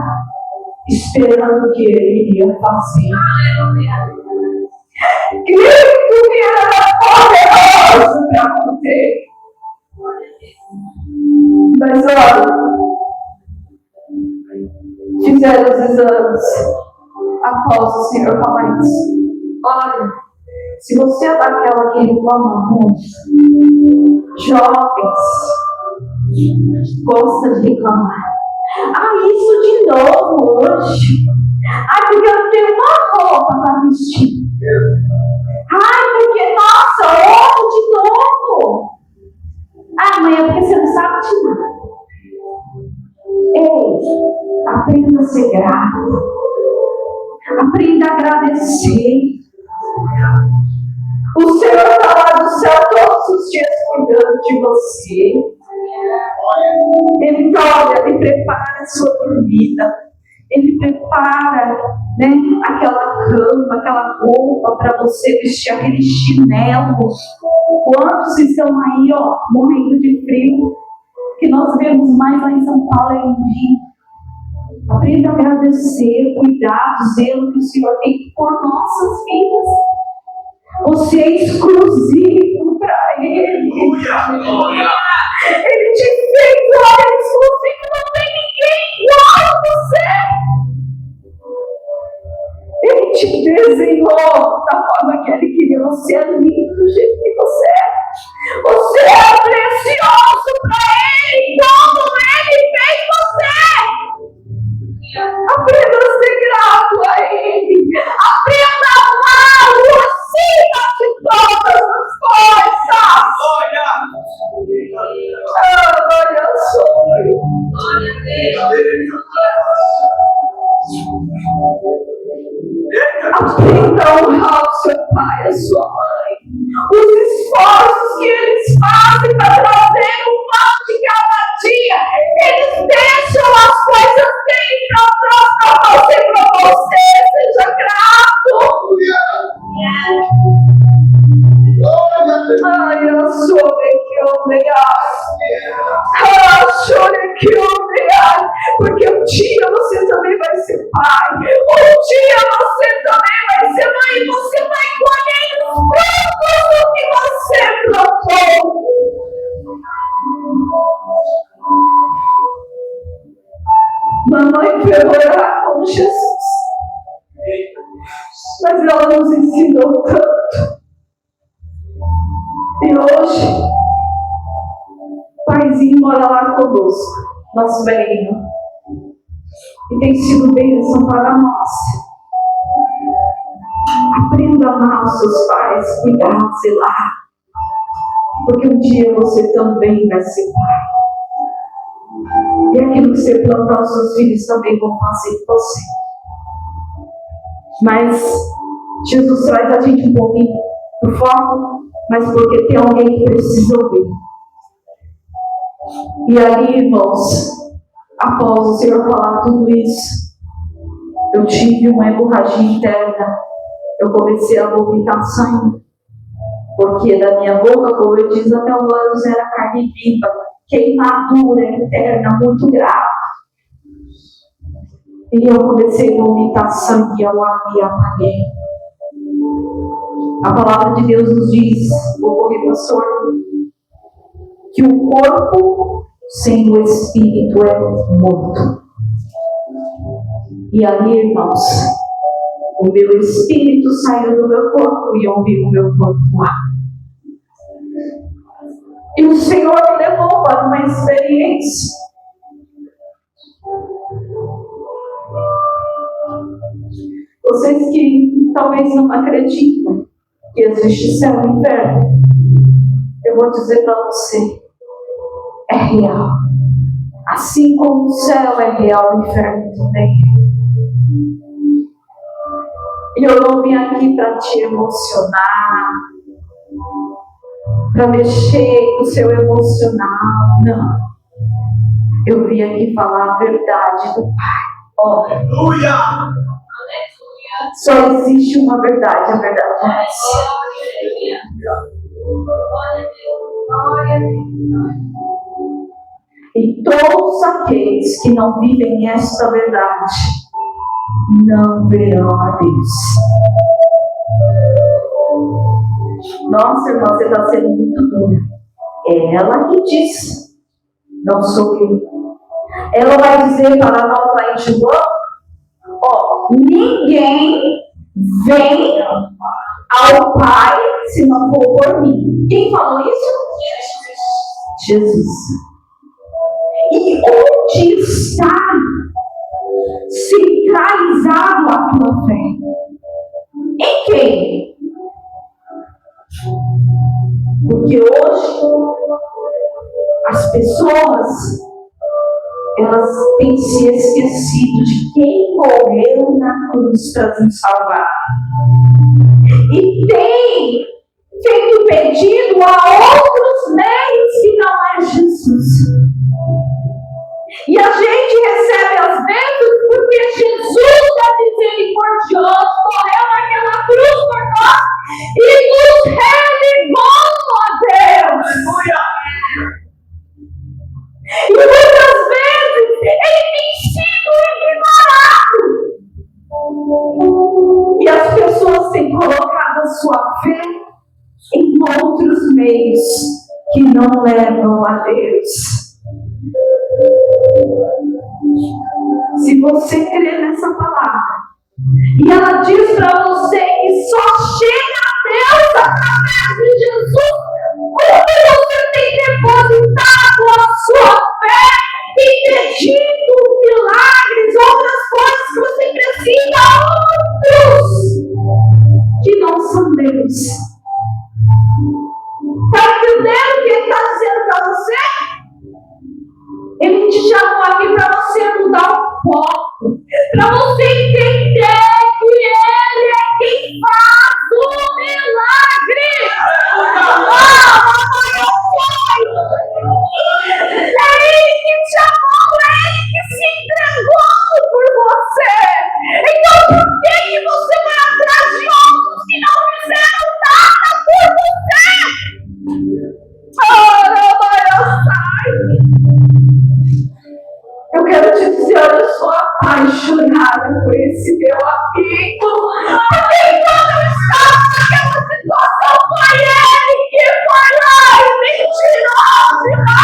S5: esperando o que ele iria fazer. Cristo que era poderoso para acontecer. Mas olha, fizeram os exames após o Senhor falar isso. Olha, se você é daquela que reclama muito, jovens, gosta de reclamar. Isso de novo hoje. Porque eu não tenho uma roupa para vestir. Porque, nossa, hoje de novo. Mãe, é porque você não sabe de nada. Ei, aprenda a ser grato. Aprenda a agradecer. O Senhor está lá do céu todos os dias cuidando de você. Ele ele prepara a sua dormida. Ele prepara, aquela cama, aquela roupa para você vestir, aqueles chinelos. Quantos estão aí, morrendo de frio? Que nós vemos mais lá em São Paulo e em Rio. Aprenda a agradecer, cuidar, zelo que o Senhor tem por nossas vidas. Você é exclusivo para Ele. Ele te fez, olha, exclusivo, não tem ninguém igual a você. Ele te desenhou da forma que Ele queria. Você é lindo do jeito que você é. Você é precioso para Ele, como Ele fez você. Aprenda a ser grato a Ele. Aprenda a amá-lo acima de todas as coisas. Olha só. Aprenda a honrar o seu pai e a sua mãe. Os esforços que eles fazem para trazer o pão de cada dia. Eles deixam as coisas bem para você. Seja grato. Eu sou que obrigado. Porque um dia você também vai ser pai. Um dia você também vai ser mãe. Você vai colher os frutos do que você plantou. Mamãe foi orar com Jesus. Mas ela nos ensinou tanto. E hoje, o paizinho mora lá conosco, nosso velhinho. E tem sido bênção para nós. Aprenda a amar os seus pais, cuidar, zelar. Porque um dia você também vai ser pai. E aquilo que você plantar, os seus filhos também vão fazer com você. Mas Jesus traz a gente um pouquinho do foco, mas porque tem alguém que precisa ouvir. E ali, irmãos, após o Senhor falar tudo isso, eu tive uma hemorragia interna. Eu comecei a vomitar sangue, porque da minha boca, como eu disse, até os olhos era carne viva, queimadura interna muito grave. E eu comecei a vomitar sangue, eu apaguei. A palavra de Deus nos diz, o pastor, que o corpo sem o espírito é morto. E ali, irmãos, o meu espírito saiu do meu corpo e eu vi o meu corpo lá. E o Senhor me levou para uma experiência Vocês que talvez não acreditam que existe céu e inferno, eu vou dizer para você, é real. Assim como o céu é real, o inferno também. E eu não vim aqui para te emocionar, para mexer com o seu emocional, não. Eu vim aqui falar a verdade do Pai.
S1: Aleluia!
S5: Só existe uma verdade, a verdade é essa. E todos aqueles que não vivem esta verdade não verão a Deus. Nossa, irmã, você está sendo muito dura. É ela que diz, não sou eu. Ela vai dizer para nós lá em João, ninguém vem ao Pai se não for por mim. Quem falou isso? Jesus. E onde está centralizado a tua fé? Em quem? Porque hoje as pessoas elas têm se esquecido de quem morreu na cruz para nos salvar. E tem feito pedido a outros meios que não é Jesus. E a gente recebe as bênçãos porque Jesus é misericordioso, morreu naquela cruz por nós e nos religou a Deus. E muitas vezes ele tem sido ignorado. E as pessoas têm colocado a sua fé em outros meios que não levam a Deus. Se você crê nessa palavra, e ela diz para você que só chega a Deus através de Jesus, como você tem depositado a sua fé e pedido milagres, outras coisas que você precisa, outros que não são Deus. Está entendendo o que ele está dizendo para você? Ele te chamou aqui para você mudar o foco, para você entender que Ele é quem faz o milagre. É Ele que te chamou, é Ele que se entregou por você. Então por que você vai atrás de outros que não fizeram nada por você? Eu quero te dizer, eu sou apaixonada por esse meu amigo. Porque quando eu estava naquela situação, foi ele que foi lá e me tirou de lá.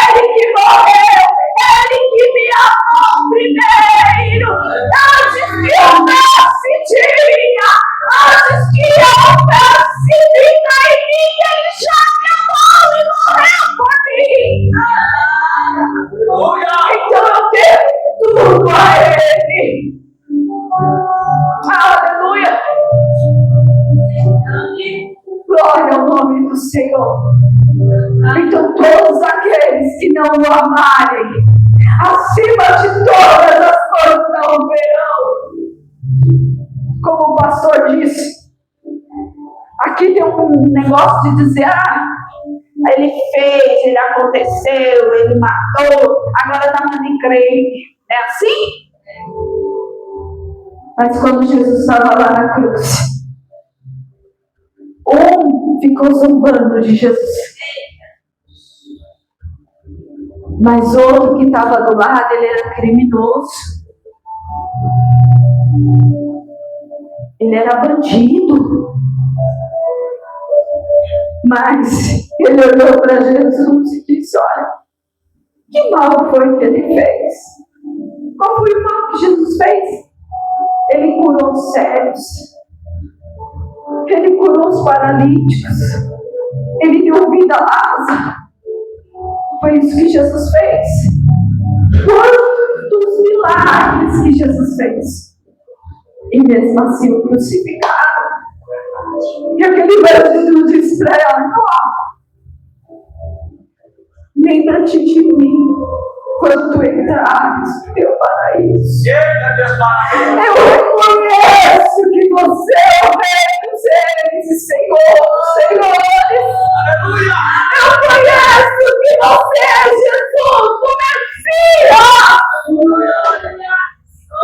S5: Ele que morreu, Ele que me amou primeiro, antes que houvesse dia, antes que houvesse vida em mim, Ele já me amou e morreu por mim. Então eu devo tudo a Ele. Aleluia. Glória ao nome do Senhor. Então todos aqueles que não o amarem, acima de todas as coisas, não o verão. Como o pastor disse, aqui tem um negócio de dizer, ele fez, ele aconteceu, ele matou, agora está mandando crer. É assim? Mas quando Jesus estava lá na cruz, um ficou zombando de Jesus, mas outro que estava do lado, ele era criminoso, ele era bandido, mas ele olhou para Jesus e disse, olha, que mal foi que ele fez? Qual foi o mal que Jesus fez? Ele curou os cegos, Ele curou os paralíticos. Ele deu vida a Lázaro. Foi isso que Jesus fez. Quantos milagres que Jesus fez. E mesmo assim o crucificaram. E aquele bandido disse para ela: lembra-te de mim quando tu entrares no teu paraíso. Eu reconheço que você é o Rei dos Reis e Senhor dos Senhores. Eu conheço que você é Jesus, o Messias.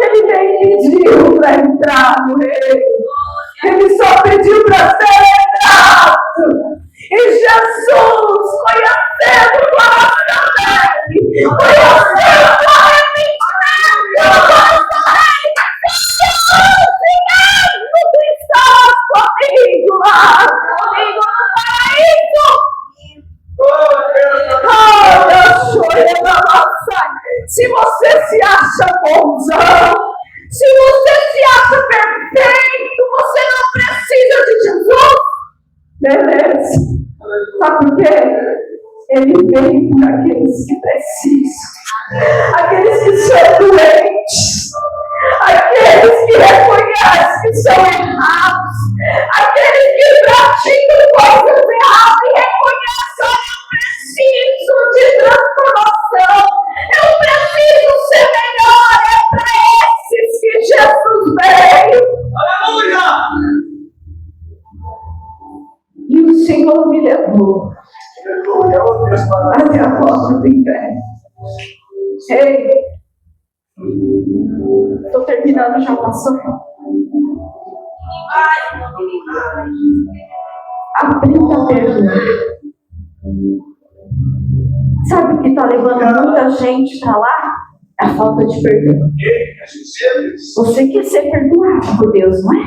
S5: Ele nem pediu para entrar no reino. Ele só pediu para ser lembrado. E Jesus, conhecendo o coração dele, conhecendo o arrependimento, tu estás comigo lá, comigo no paraíso. Eu chorei na nossa. Se você se acha bonzão, se você se acha perfeito, você não precisa de Jesus. Beleza. Sabe por quê? Ele veio por aqueles que precisam, aqueles que são doentes, aqueles que reconhecem que são errados, aqueles que praticam coisas erradas e reconhecem: eu preciso de transformação, eu preciso ser melhor. É para esses que Jesus veio. Aleluia! E o Senhor me levou até a porta do inferno. Ei, estou terminando já, pastor. Aprenda a perdoar. Sabe o que está levando muita gente para lá? A falta de perdão. Você quer ser perdoado por Deus, não é?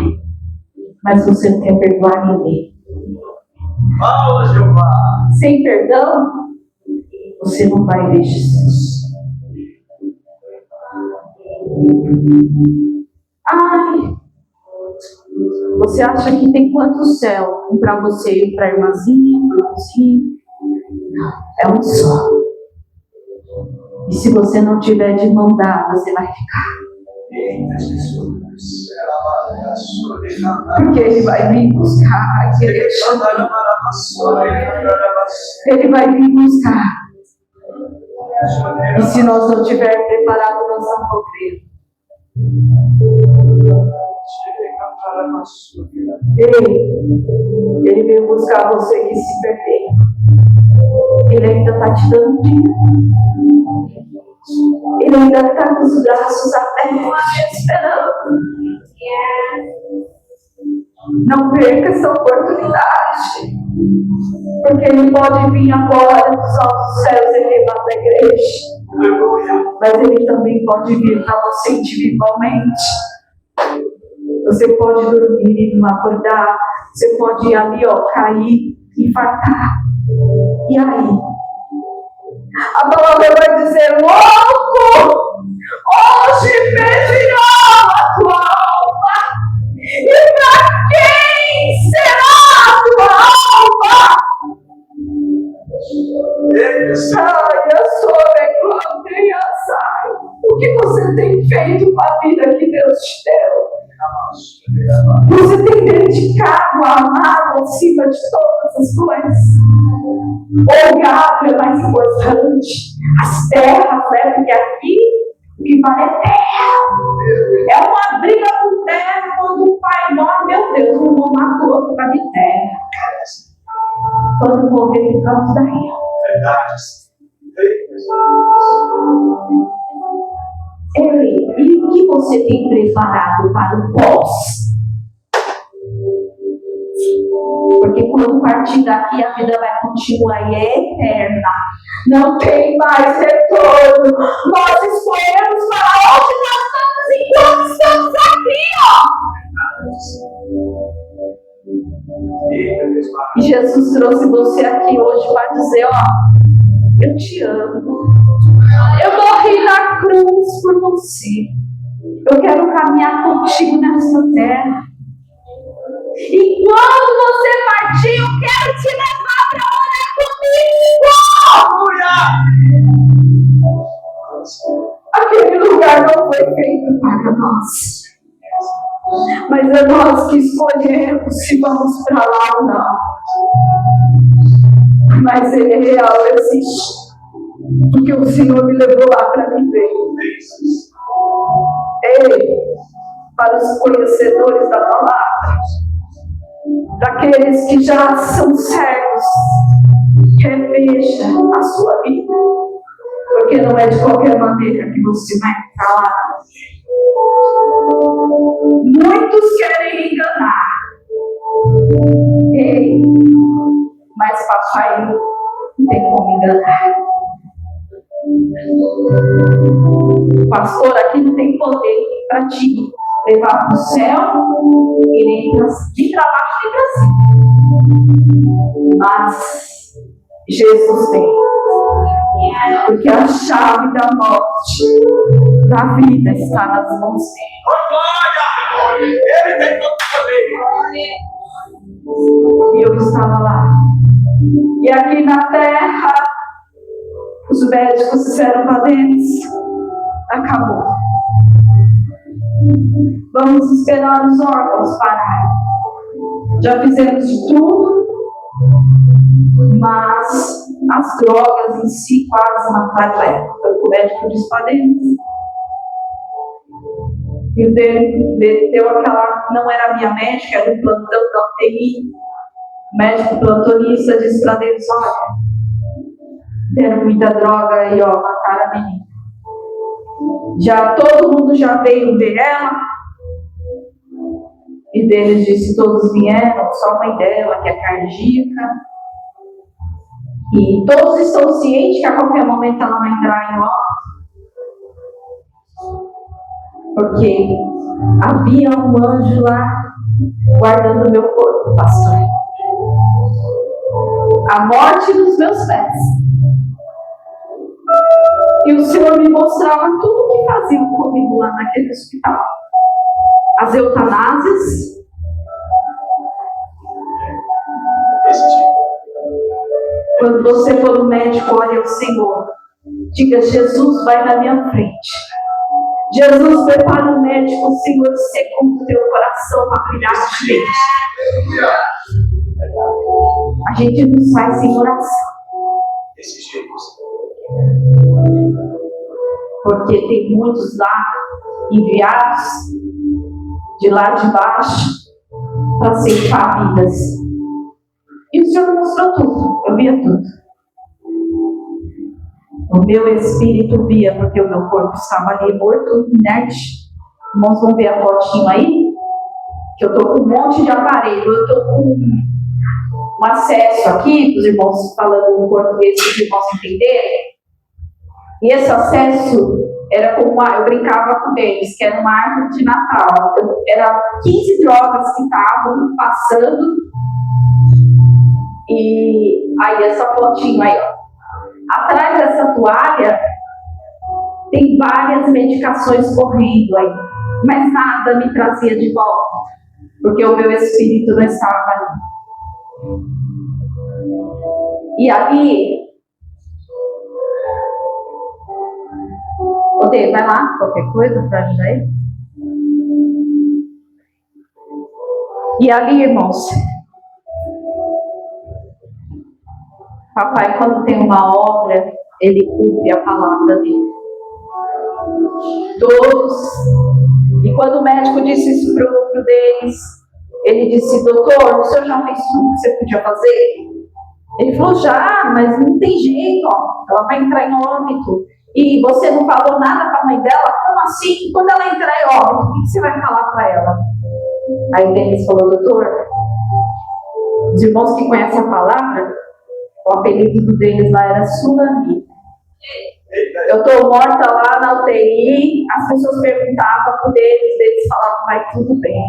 S5: Mas você não quer perdoar ninguém. Sem perdão, você não vai ver Jesus. Ai, você acha que tem quanto céu? Um para você e para a irmãzinha, para o irmãozinho? Não, é um só. E se você não tiver de mão dada, você vai ficar. Porque Ele vai vir buscar a igreja. Ele vai vir buscar. E se nós não tivermos preparado, nós vamos morrer. Ele veio buscar você que se perdeu. Ele ainda está te dando dia. Ele ainda está com os braços abertos te esperando. Não perca essa oportunidade. Porque Ele pode vir agora dos altos céus e levar a igreja. Mas Ele também pode vir para você individualmente. Você pode dormir e não acordar. Você pode ir ali, cair, infartar. E aí? A palavra vai dizer: louco! Hoje pedirão a tua alma. E para quem será a tua alma? O que você tem feito com a vida que Deus te deu? Você tem dedicado a amá-lo acima de todas as coisas? O gado é mais importante, as terras, né? Porque aqui o que vale é terra. É uma briga por terra quando o pai morre. Meu Deus, o irmão matou outro para de terra. Quando morrer, ficamos daí. Ei, e o que você tem preparado para o pós? Porque quando partir daqui, a vida vai continuar e é eterna. Não tem mais retorno. Nós escolhemos para onde nós estamos enquanto estamos aqui, E Jesus trouxe você aqui hoje para dizer: eu te amo. Eu morri na cruz por você. Eu quero caminhar contigo nessa terra. E quando você partir, eu quero te levar para orar comigo. Aquele lugar não foi feito para nós. Mas é nós que escolhemos se vamos para lá ou não. Mas ele é real, existe. Porque o Senhor me levou lá para viver. Ei, para os conhecedores da palavra, daqueles que já são cegos, reveja a sua vida. Porque não é de qualquer maneira que você vai entrar lá. Muitos querem enganar. Ei, mas papai não tem como enganar. O pastor aqui não tem poder para te levar para o céu e nem para baixo nem para cima. Mas Jesus tem. Porque a chave da morte, da vida, está nas mãos dele.
S1: Ele tem todo o poder.
S5: E eu estava lá. E aqui na terra, os médicos disseram para Deus: acabou. Vamos esperar os órgãos parar. Já fizemos de tudo, mas as drogas em si quase mataram ela. O médico disse para Deus. E o dele deu aquela, não era a minha médica, era o plantão da UTI. O médico plantonista disse para Deus: olha, deram muita droga e ó, mataram a menina. Já todo mundo já veio ver ela. E deles disse: todos vieram, só a mãe dela, que é cardíaca. E todos estão cientes que a qualquer momento ela vai entrar em óbito. Porque havia um anjo lá guardando meu corpo, pastor. A morte nos meus pés. E o Senhor me mostrava tudo o que faziam comigo lá naquele hospital. As eutanásias. Quando você for no médico, olhe ao Senhor. Diga: Jesus vai na minha frente. Jesus prepara o médico, Senhor, segundo o teu coração para cuidar de gente. A gente não sai sem oração.
S1: Desse jeito.
S5: Porque tem muitos lá enviados de lá de baixo para ceifar vidas. E o Senhor mostrou tudo, eu via tudo. O meu espírito via, porque o meu corpo estava ali morto, inerte. Irmãos, vão ver a fotinho aí? Que eu estou com um monte de aparelho, eu estou com um acesso aqui, os irmãos falando em português, para os irmãos entenderem. E esse acesso era como eu brincava com eles, que era uma árvore de Natal. Era 15 drogas que estavam passando. E aí essa fotinho aí, ó. Atrás dessa toalha tem várias medicações correndo aí, mas nada me trazia de volta, porque o meu espírito não estava ali. E aí, Odeio, vai lá, qualquer coisa para ajudar ele. E ali, irmãos, papai, quando tem uma obra, ele cumpre a palavra dele. Todos. E quando o médico disse isso para o outro deles, ele disse: doutor, o senhor já fez tudo que você podia fazer? Ele falou: já, mas não tem jeito, ó, ela vai entrar em óbito. E você não falou nada para a mãe dela? Como assim? Quando ela entrar em óbito, o que você vai falar para ela? Aí Denis falou: doutor, os irmãos que conhecem a palavra, o apelido deles lá era Tsunami. Eu estou morta lá na UTI, as pessoas perguntavam para eles falavam: vai tudo bem.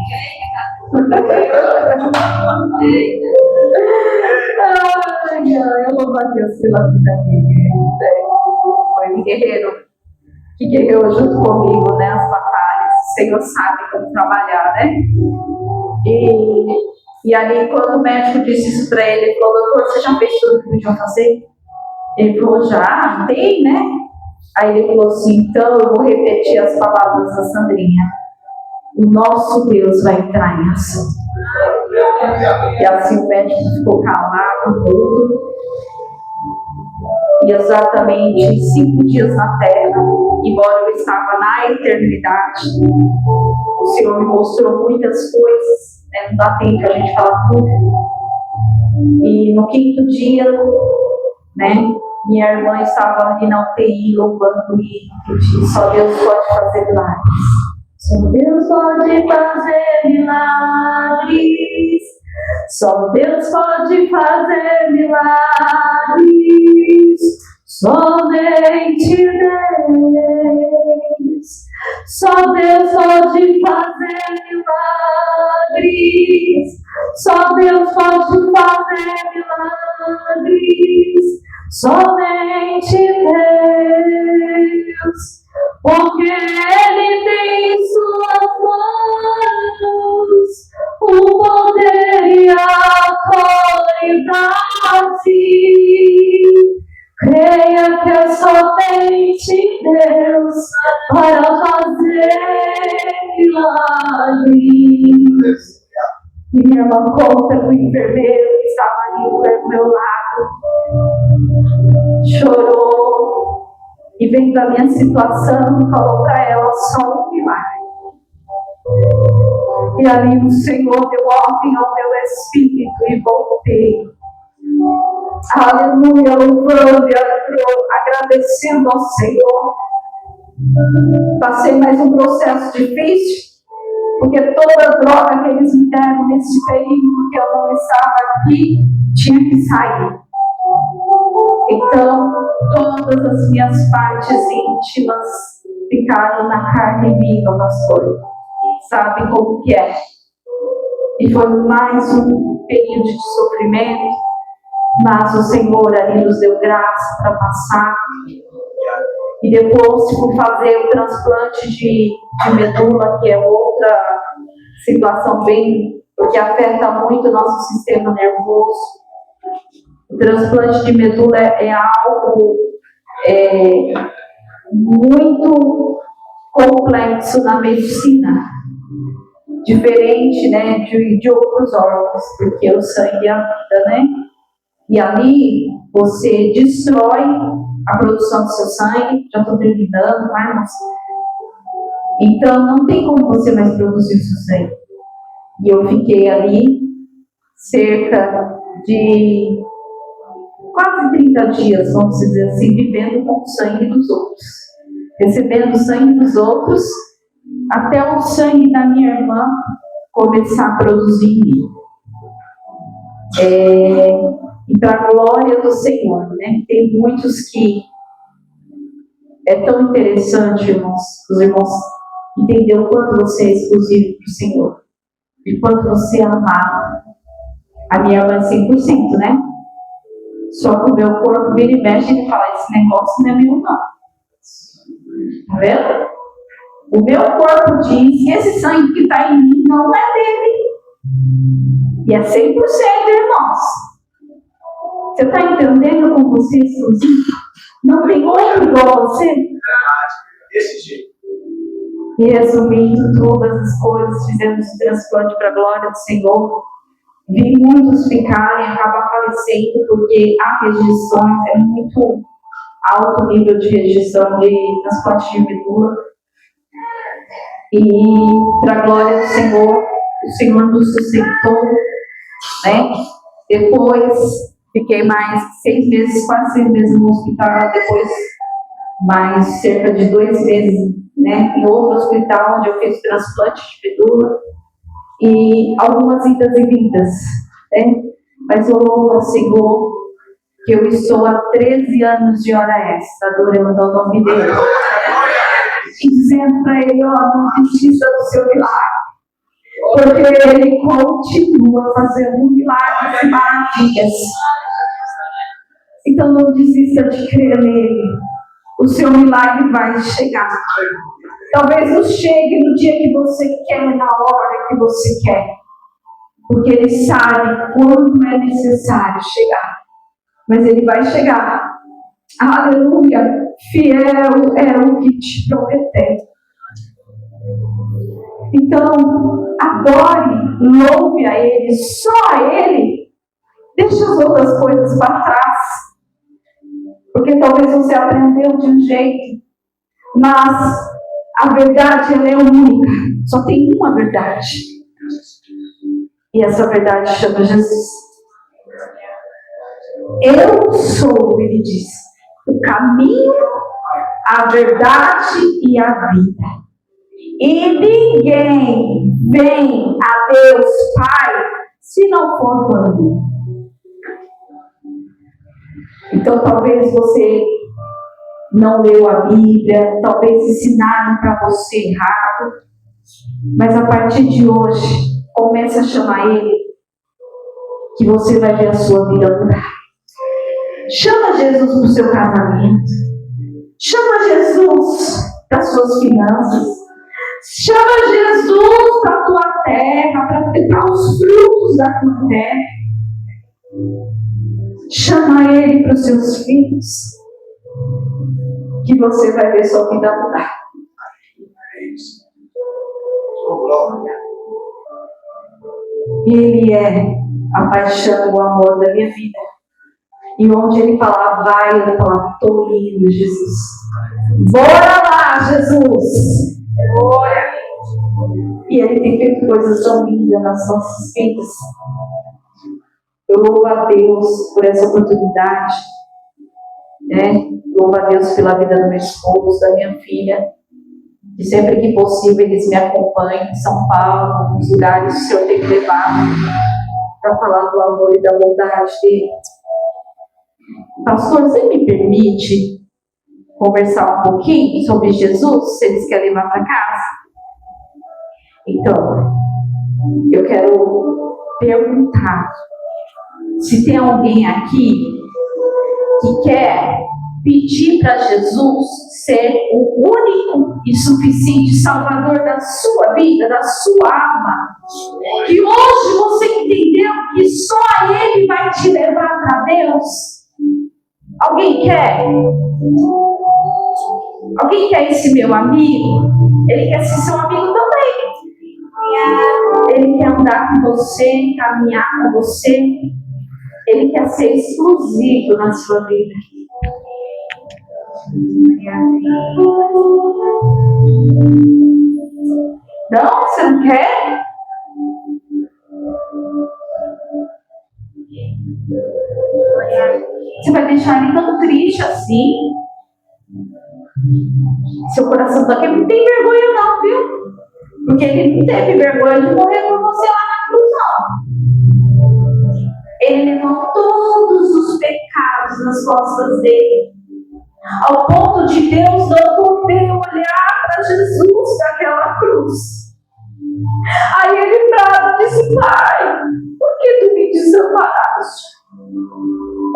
S5: Ai, eu louvo a Deus pela vida dele. Foi um guerreiro que guerreou junto comigo, né, as batalhas. O Senhor sabe como trabalhar, né? E E ali, quando o médico disse isso para ele, ele falou: doutor, você já fez tudo que podiam fazer? Ele falou: já, tem, né? Aí ele falou assim: então eu vou repetir as palavras da Sandrinha. O nosso Deus vai entrar em ação. E assim o médico ficou calado, mudo. E exatamente 5 dias na terra, embora eu estava na eternidade, o Senhor me mostrou muitas coisas, né? Não dá tempo a gente falar tudo. E no 5º dia, né, minha irmã estava ali na UTI louvando e pedindo: só Deus pode fazer milagres. Só Deus pode fazer milagres. Só Deus pode fazer milagres. Somente Deus. Só Deus pode fazer milagres. Só Deus pode fazer milagres. Somente Deus. Porque Ele tem em suas mãos o poder e a autoridade. Creia que é somente Deus para fazer milagres. Minha irmã conta que o enfermeiro que estava ali do meu lado chorou e vendo a minha situação falou para ela: só um milagre. E ali o Senhor deu ordem ao meu espírito e voltei. Aleluia, louvando e agradecendo ao Senhor. Passei mais um processo difícil, porque toda a droga que eles me deram nesse período que eu não estava aqui tinha que sair. Então, todas as minhas partes íntimas ficaram na carne viva, pastor. Sabe como que é? E foi mais um período de sofrimento, mas o Senhor ali nos deu graça para passar. E depois fui fazer o transplante de medula, que é outra situação bem, porque afeta muito o nosso sistema nervoso. O transplante de medula é algo muito complexo na medicina, diferente, né, de outros órgãos, porque o sangue é a vida, né? E ali você destrói a produção do seu sangue. Já estou terminando, tá, irmãos? Então não tem como você mais produzir o seu sangue. E eu fiquei ali cerca de quase 30 dias, vamos dizer assim, vivendo com o sangue dos outros, recebendo o sangue dos outros, até o sangue da minha irmã começar a produzir em mim. E para a glória do Senhor, né? Tem muitos que é tão interessante, irmãos, os irmãos entender o quanto você é exclusivo para o Senhor e quanto você é amado. A minha irmã é 100%, né? Só que o meu corpo vira e mexe e fala: esse negócio não é meu, não. Tá vendo? O meu corpo diz que esse sangue que está em mim não é dele. E é 100%, irmãos. Você está entendendo como você é exclusivo? Não tem outro igual a você?
S1: Desse jeito.
S5: E resumindo todas as coisas, fizemos o transplante para a glória do Senhor. Vi muitos ficarem, acabar falecendo, porque há rejeições, é muito alto o nível de rejeição de transplante de medula. E para a glória do Senhor, o Senhor nos sustentou, né? Depois fiquei mais 6 meses, quase 6 meses no hospital, depois mais cerca de 2 meses, né, em outro hospital onde eu fiz transplante de medula e algumas idas e vindas, né? Mas eu louvo ao Senhor que eu estou há 13 anos de hora extra, adorando ao nome dele, e dizendo para ele: ó, não desista do seu milagre, porque ele continua fazendo milagres e maravilhas. Então não desista de crer nele. O seu milagre vai chegar. Talvez não chegue no dia que você quer, na hora que você quer. porque Ele sabe quando é necessário chegar. Mas Ele vai chegar. Aleluia! Fiel é o que te prometeu. Então, adore, louve a Ele, só a Ele. Deixa as outras coisas para trás. Porque talvez você aprendeu de um jeito, mas a verdade ela é única. Só tem uma verdade. E essa verdade chama Jesus. Eu sou, ele diz, o caminho, a verdade e a vida. E ninguém vem a Deus Pai se não for por mim. Então talvez você não leu a Bíblia, talvez ensinaram para você errado, mas a partir de hoje, comece a chamar Ele, que você vai ver a sua vida mudar. Chama Jesus para o seu casamento, chama Jesus para as suas finanças, chama Jesus para a tua terra, para os frutos da tua terra. Chama Ele para os seus filhos, que você vai ver sua vida mudar. Ele é a paixão, o amor da minha vida. E onde Ele falar, vai, eu falar, estou indo, Jesus. Bora lá, Jesus. Bora. E Ele tem feito coisas tão lindas nas nossas vidas. Eu louvo a Deus por essa oportunidade, louvo a Deus pela vida do meu esposo, da minha filha, e sempre que possível eles me acompanham em São Paulo, nos lugares que o Senhor tem levado, para falar do amor e da bondade dele. Pastor, você me permite conversar um pouquinho sobre Jesus, se eles querem levar para casa? Então, eu quero perguntar se tem alguém aqui que quer pedir para Jesus ser o único e suficiente Salvador da sua vida, da sua alma. Que hoje você entendeu que só Ele vai te levar para Deus. Alguém quer? Alguém quer esse meu amigo? Ele quer ser seu amigo também. Ele quer andar com você, caminhar com você. Ele quer ser exclusivo na sua vida. Não? Você não quer? Você vai deixar ele tão triste assim? Seu coração está aqui, não tem vergonha não, viu? Porque ele não teve vergonha de morrer por você lá na cruz, não. Ele levou todos os pecados nas costas dele, ao ponto de Deus não poder olhar para Jesus naquela cruz. Aí ele brava e disse: Pai, por que tu me desamparaste?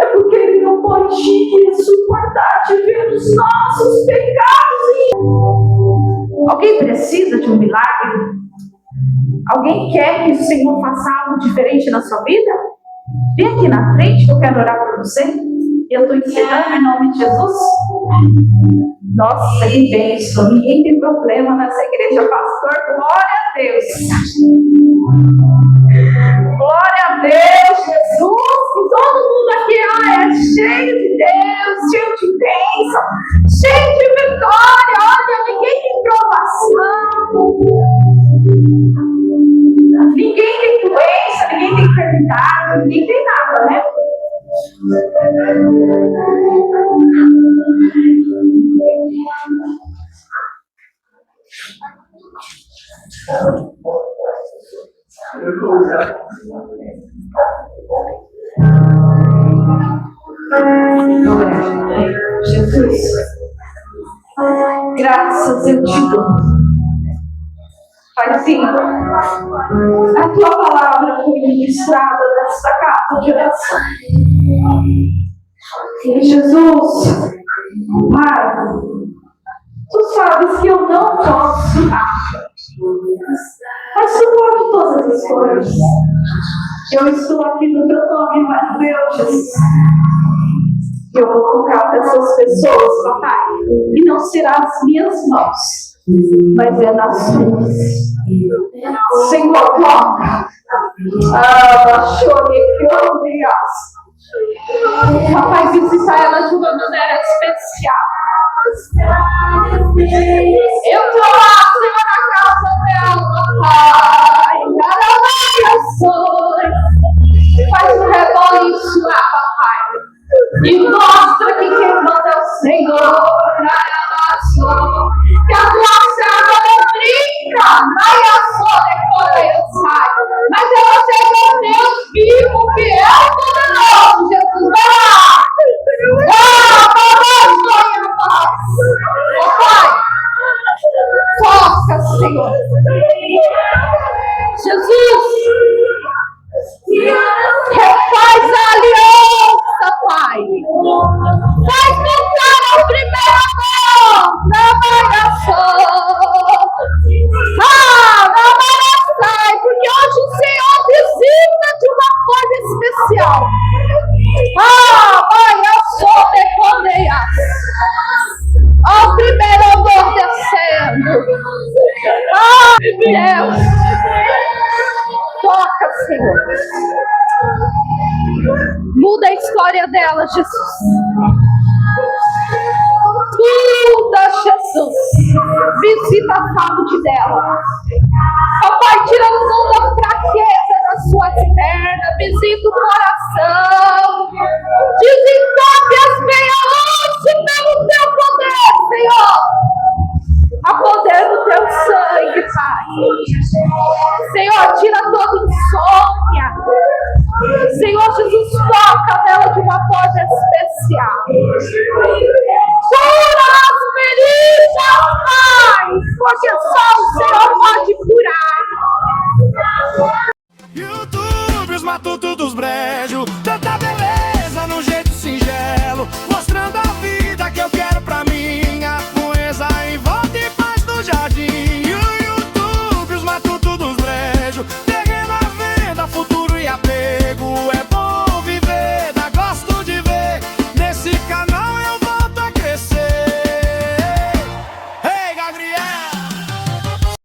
S5: É porque ele não podia suportar de ver os nossos pecados. Alguém precisa de um milagre? Alguém quer que o Senhor faça algo diferente na sua vida? Vem aqui na frente que eu quero orar por você. Eu estou ensinando em nome de Jesus. Nossa, que bênção. Ninguém tem problema nessa igreja, pastor. Glória a Deus. Glória a Deus, Jesus. E todo mundo aqui é cheio de Deus, cheio de bênção, cheio de vitória. Olha, ninguém tem provação. Ninguém tem doença, ninguém tem enfermidade, ninguém tem nada, né? Jesus, graças eu te dou. Paizinho, a tua palavra foi ministrada nesta casa de oração. E Jesus, Pai, tu sabes que eu não posso nada, mas tu pode todas as coisas. Eu estou aqui no teu nome, mas Deus, Jesus. Eu vou tocar para essas pessoas, papai. E não será as minhas mãos, mas é nas suas. Senhor, toca. Chore que eu papai, visita ela de uma maneira especial. Eu estou lá, Senhor, na casa dela, papai. Faz um reboliço lá, papai. E mostra que quem manda é o Senhor. Que a tua serva não brinca. Mas ela tem um Deus vivo, que é o poderoso. Jesus, vai lá. Papai, toca, Senhor. Jesus, refaz a aliança, Pai. Faz voltar ao primeiro amor. Não sai, porque hoje o Senhor visita de uma forma especial. Mãe, eu sou deconeia. Ao primeiro amor descendo. Deus. Toca, Senhor. Muda a história dela, Jesus. Muda, Jesus. Visita a saúde dela. Papai, tira o som da fraqueza das suas pernas. Visita o coração. Desentope as meias pelo teu poder, Senhor. A poder do teu sangue, Pai. Senhor, tira toda insônia. Senhor Jesus, toca nela de uma forma especial. Cura as feridas, Pai. Porque